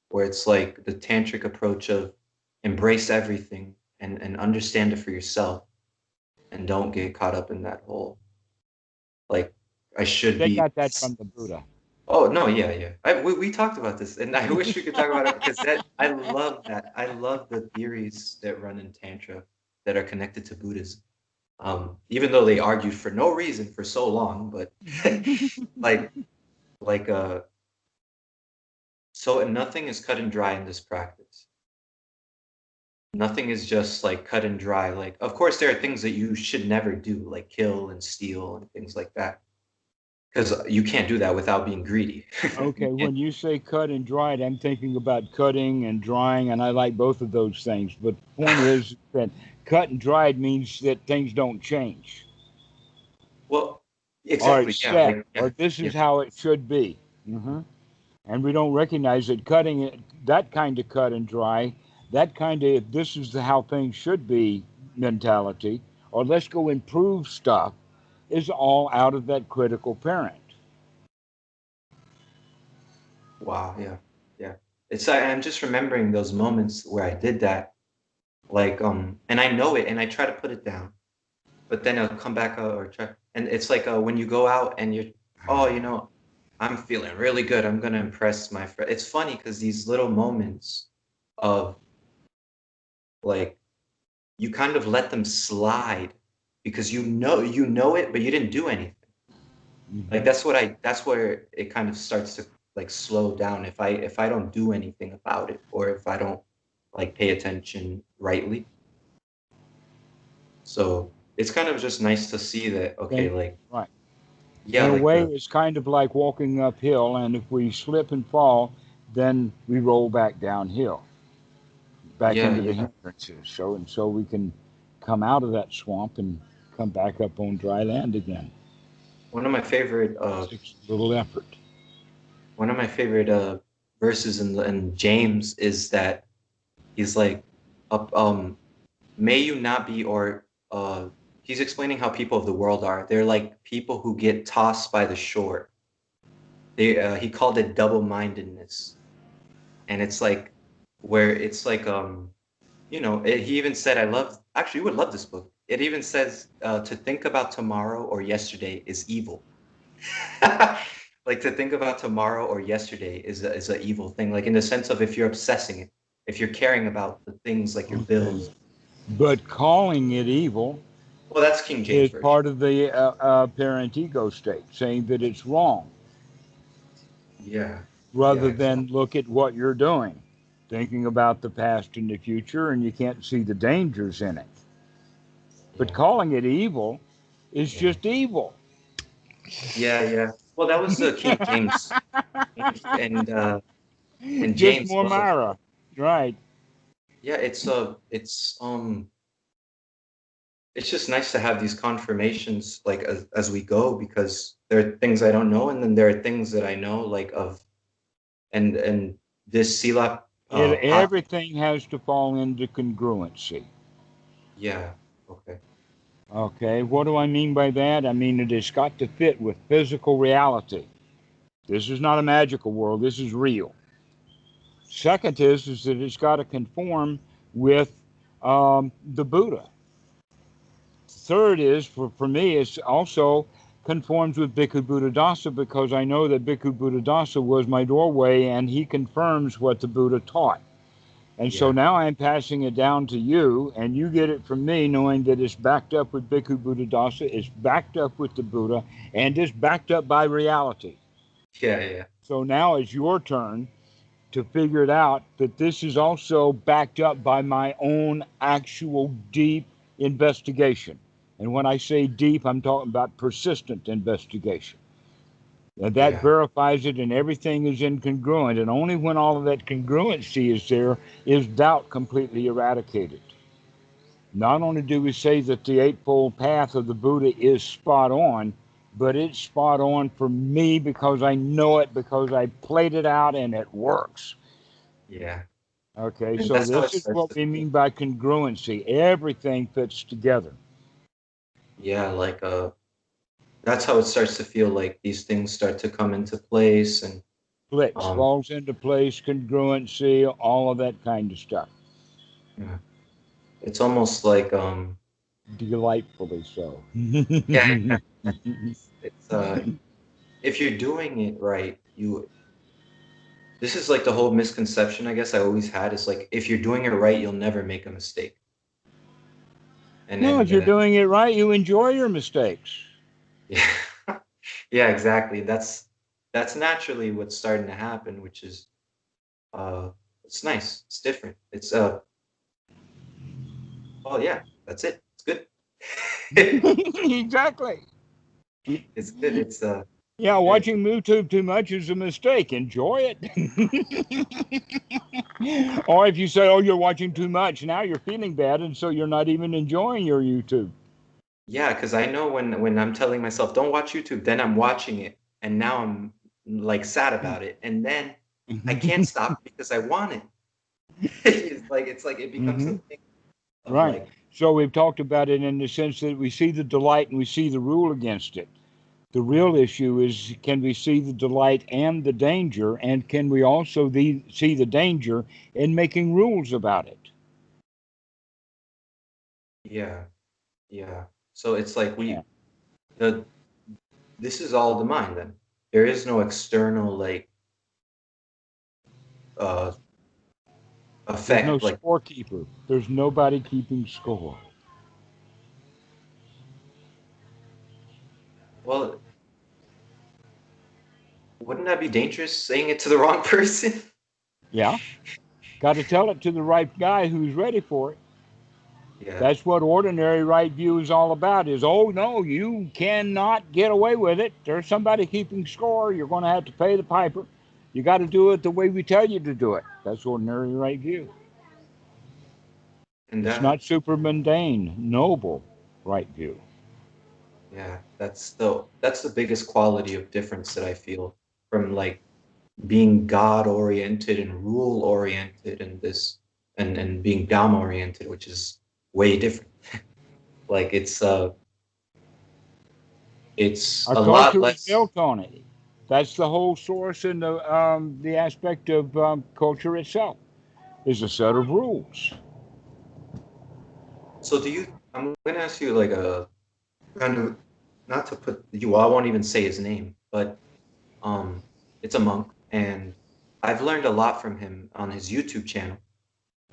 where it's like the tantric approach of embrace everything and understand it for yourself, and don't get caught up in that whole like I should They be. got that from the Buddha. Oh no, yeah, yeah. We talked about this, and I wish we could talk about it because that I love that. I love the theories that run in Tantra that are connected to Buddhism. Even though they argued for no reason for so long, but like like so nothing is cut and dry in this practice. Nothing is just like cut and dry. Like, of course, there are things that you should never do, like kill and steal and things like that. because you can't do that without being greedy. You Okay, can't. when you say cut and dried, I'm thinking about cutting and drying, and I like both of those things. But the point is that cut and dried means that things don't change, Well, or exactly. it's Yeah. set, Like or yeah. this Yeah. is how it should be. And we don't recognize that cutting it, that kind of cut and dry, that kind of this is how things should be mentality, or let's go improve stuff, is all out of that critical parent. Wow. Yeah. Yeah. I'm just remembering those moments where I did that. Like and I know it, and I try to put it down, but then it'll come back or try. And it's like when you go out and you're, oh, I'm feeling really good. I'm gonna impress my friend. It's funny because these little moments of like you kind of let them slide because you know it, but you didn't do anything. Like Mhm. that's where it kind of starts to like slow down if I don't do anything about it, or if I don't like pay attention rightly. So it's kind of just nice to see that, okay, Okay, like, right. yeah, In a like way, the it's kind of like walking uphill, and if we slip and fall, then we roll back downhill, back yeah, into the yeah. hindrances. So we can come out of that swamp and come back up on dry land again. One of my favorite Takes a little effort. one of my favorite verses in James is that he's like, up may you not be, or he's explaining how people of the world are. They're like people who get tossed by the shore. He called it double-mindedness, and it's like where it's like he even said, I love, actually you would love this book. It even says to think about tomorrow or yesterday is evil. Like to think about tomorrow or yesterday is a evil thing, like in the sense of if you're obsessing it, if you're caring about the things like your Okay. bills. But calling it evil Well, that's King James is version. part of the parent ego state, saying that it's wrong, Yeah, yeah, rather than exactly. look at what you're doing, thinking about the past and the future, and you can't see the dangers in it. But Yeah, calling it evil is yeah, just evil. yeah, yeah. Well, that was King James, and Just James more also. Myra. Right. Yeah, it's just nice to have these confirmations like as we go, because there are things I don't know, and then there are things that I know, like of and this sila path. Everything has to fall into congruency. Yeah. Okay. Okay, what do I mean by that? I mean it has got to fit with physical reality. This is not a magical world, this is real. Second is that it's got to conform with the Buddha. Third is, for me, it's also conforms with Bhikkhu Buddhadasa because I know that Bhikkhu Buddhadasa was my doorway and he confirms what the Buddha taught. And so Yeah. now I'm passing it down to you, and you get it from me, knowing that it's backed up with Bhikkhu Buddhadasa, it's backed up with the Buddha, and it's backed up by reality. Yeah. Yeah. So now it's your turn to figure it out that this is also backed up by my own actual deep investigation. And when I say deep, I'm talking about persistent investigation. And that Yeah. verifies it, and everything is incongruent. And only when all of that congruency is there is doubt completely eradicated. Not only do we say that the Eightfold Path of the Buddha is spot on, but it's spot on for me because I know it, because I played it out and it works. Yeah. Okay, And so that's how this it is starts what to we feel. mean by congruency. Everything fits together. Yeah, like that's how it starts to feel, like these things start to come into place. And Clicks, um falls into place, congruency, all of that kind of stuff. yeah, it's almost like Delightfully so. yeah, it's if you're doing it right, you this is like the whole misconception I guess I always had, is like if you're doing it right, you'll never make a mistake. And No, if and you're doing it right, you enjoy your mistakes. yeah. Yeah, exactly. That's naturally what's starting to happen, which is it's nice. It's different. It's oh yeah, that's it. It's good. Exactly. It's good. It's Yeah, watching YouTube too much is a mistake. Enjoy it. Or if you say, oh, you're watching too much, now you're feeling bad, and so you're not even enjoying your YouTube. Yeah, because I know when I'm telling myself don't watch YouTube, then I'm watching it, and now I'm like sad about it, and then I can't stop because I want it. It's like it becomes a Hmm. thing of Right. like, So we've talked about it in the sense that we see the delight and we see the rule against it. The real issue is, can we see the delight and the danger, and can we also see the danger in making rules about it? yeah, yeah. So it's like Yeah. the this is all the mind then. There is no external like uh There's no effect. Like, scorekeeper. There's nobody keeping score. well, wouldn't that be dangerous saying it to the wrong person? Yeah. Got to tell it to the right guy who's ready for it. Yeah. That's what ordinary right view is all about, is, oh, no, you cannot get away with it. There's somebody keeping score. You're going to have to pay the piper. You got to do it the way we tell you to do it. That's ordinary right view. And It's that, not super mundane, noble right view. yeah, that's the biggest quality of difference that I feel from like being God oriented and rule oriented and this and being Dhamma oriented, which is way different. Like it's Our a lot culture is less. built on it. That's the whole source and the aspect of culture itself is a set of rules. So do you? I'm gonna ask you like a kind of, not to put you. I won't even say his name, but um, it's a monk, and I've learned a lot from him on his YouTube channel.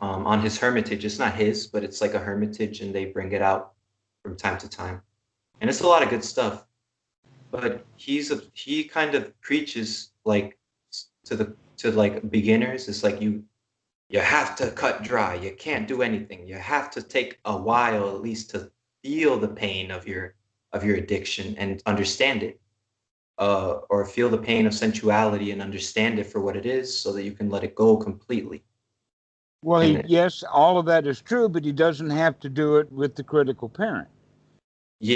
On his hermitage. It's not his, but it's like a hermitage, and they bring it out from time to time, and it's a lot of good stuff. But he kind of preaches like to like beginners. It's like you have to cut dry. You can't do anything. You have to take a while at least to feel the pain of your addiction and understand it, or feel the pain of sensuality and understand it for what it is, so that you can let it go completely. Well, And yes, all of that is true, but he doesn't have to do it with the critical parent.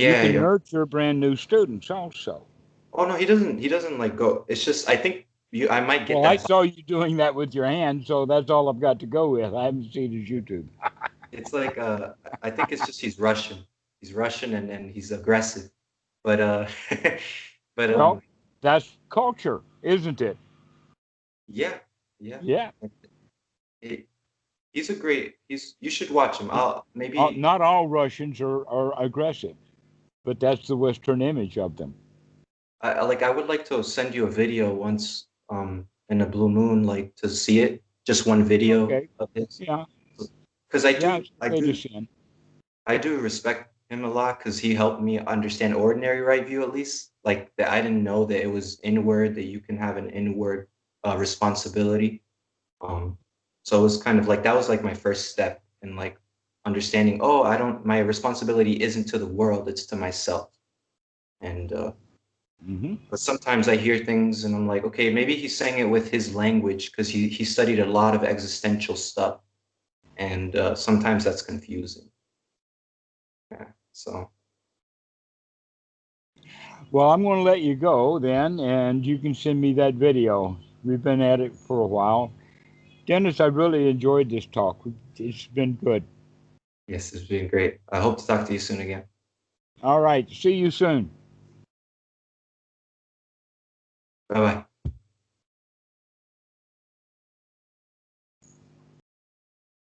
You yeah, can yeah. nurture brand new students also. Oh no, he doesn't. He doesn't like go. It's just I think you. I might get Well, I that. saw you doing that with your hand, so that's all I've got to go with. I haven't seen his YouTube. It's like I think it's just he's Russian. He's Russian and he's aggressive. But but Well, that's culture, isn't it? yeah, yeah. Yeah. It, he's a great. He's you should watch him. I'll maybe Not all Russians are aggressive, but that's the Western image of them. I would like to send you a video once in a blue moon, like to see it. Just one video Okay. of his, Yeah. because Yeah, it's okay to send. I do respect him a lot because he helped me understand ordinary right view, at least. Like that, I didn't know that it was inward, that you can have an inward responsibility. Um, so it was kind of like that was like my first step in like understanding. Oh, I don't. My responsibility isn't to the world; it's to myself. And Hmm. but sometimes I hear things and I'm like, okay, maybe he's saying it with his language because he studied a lot of existential stuff, and sometimes that's confusing. Yeah. So. Well, I'm going to let you go then, and you can send me that video. We've been at it for a while. Dennis, I really enjoyed this talk. It's been good. Yes, it's been great. I hope to talk to you soon again. All right. See you soon. Bye bye.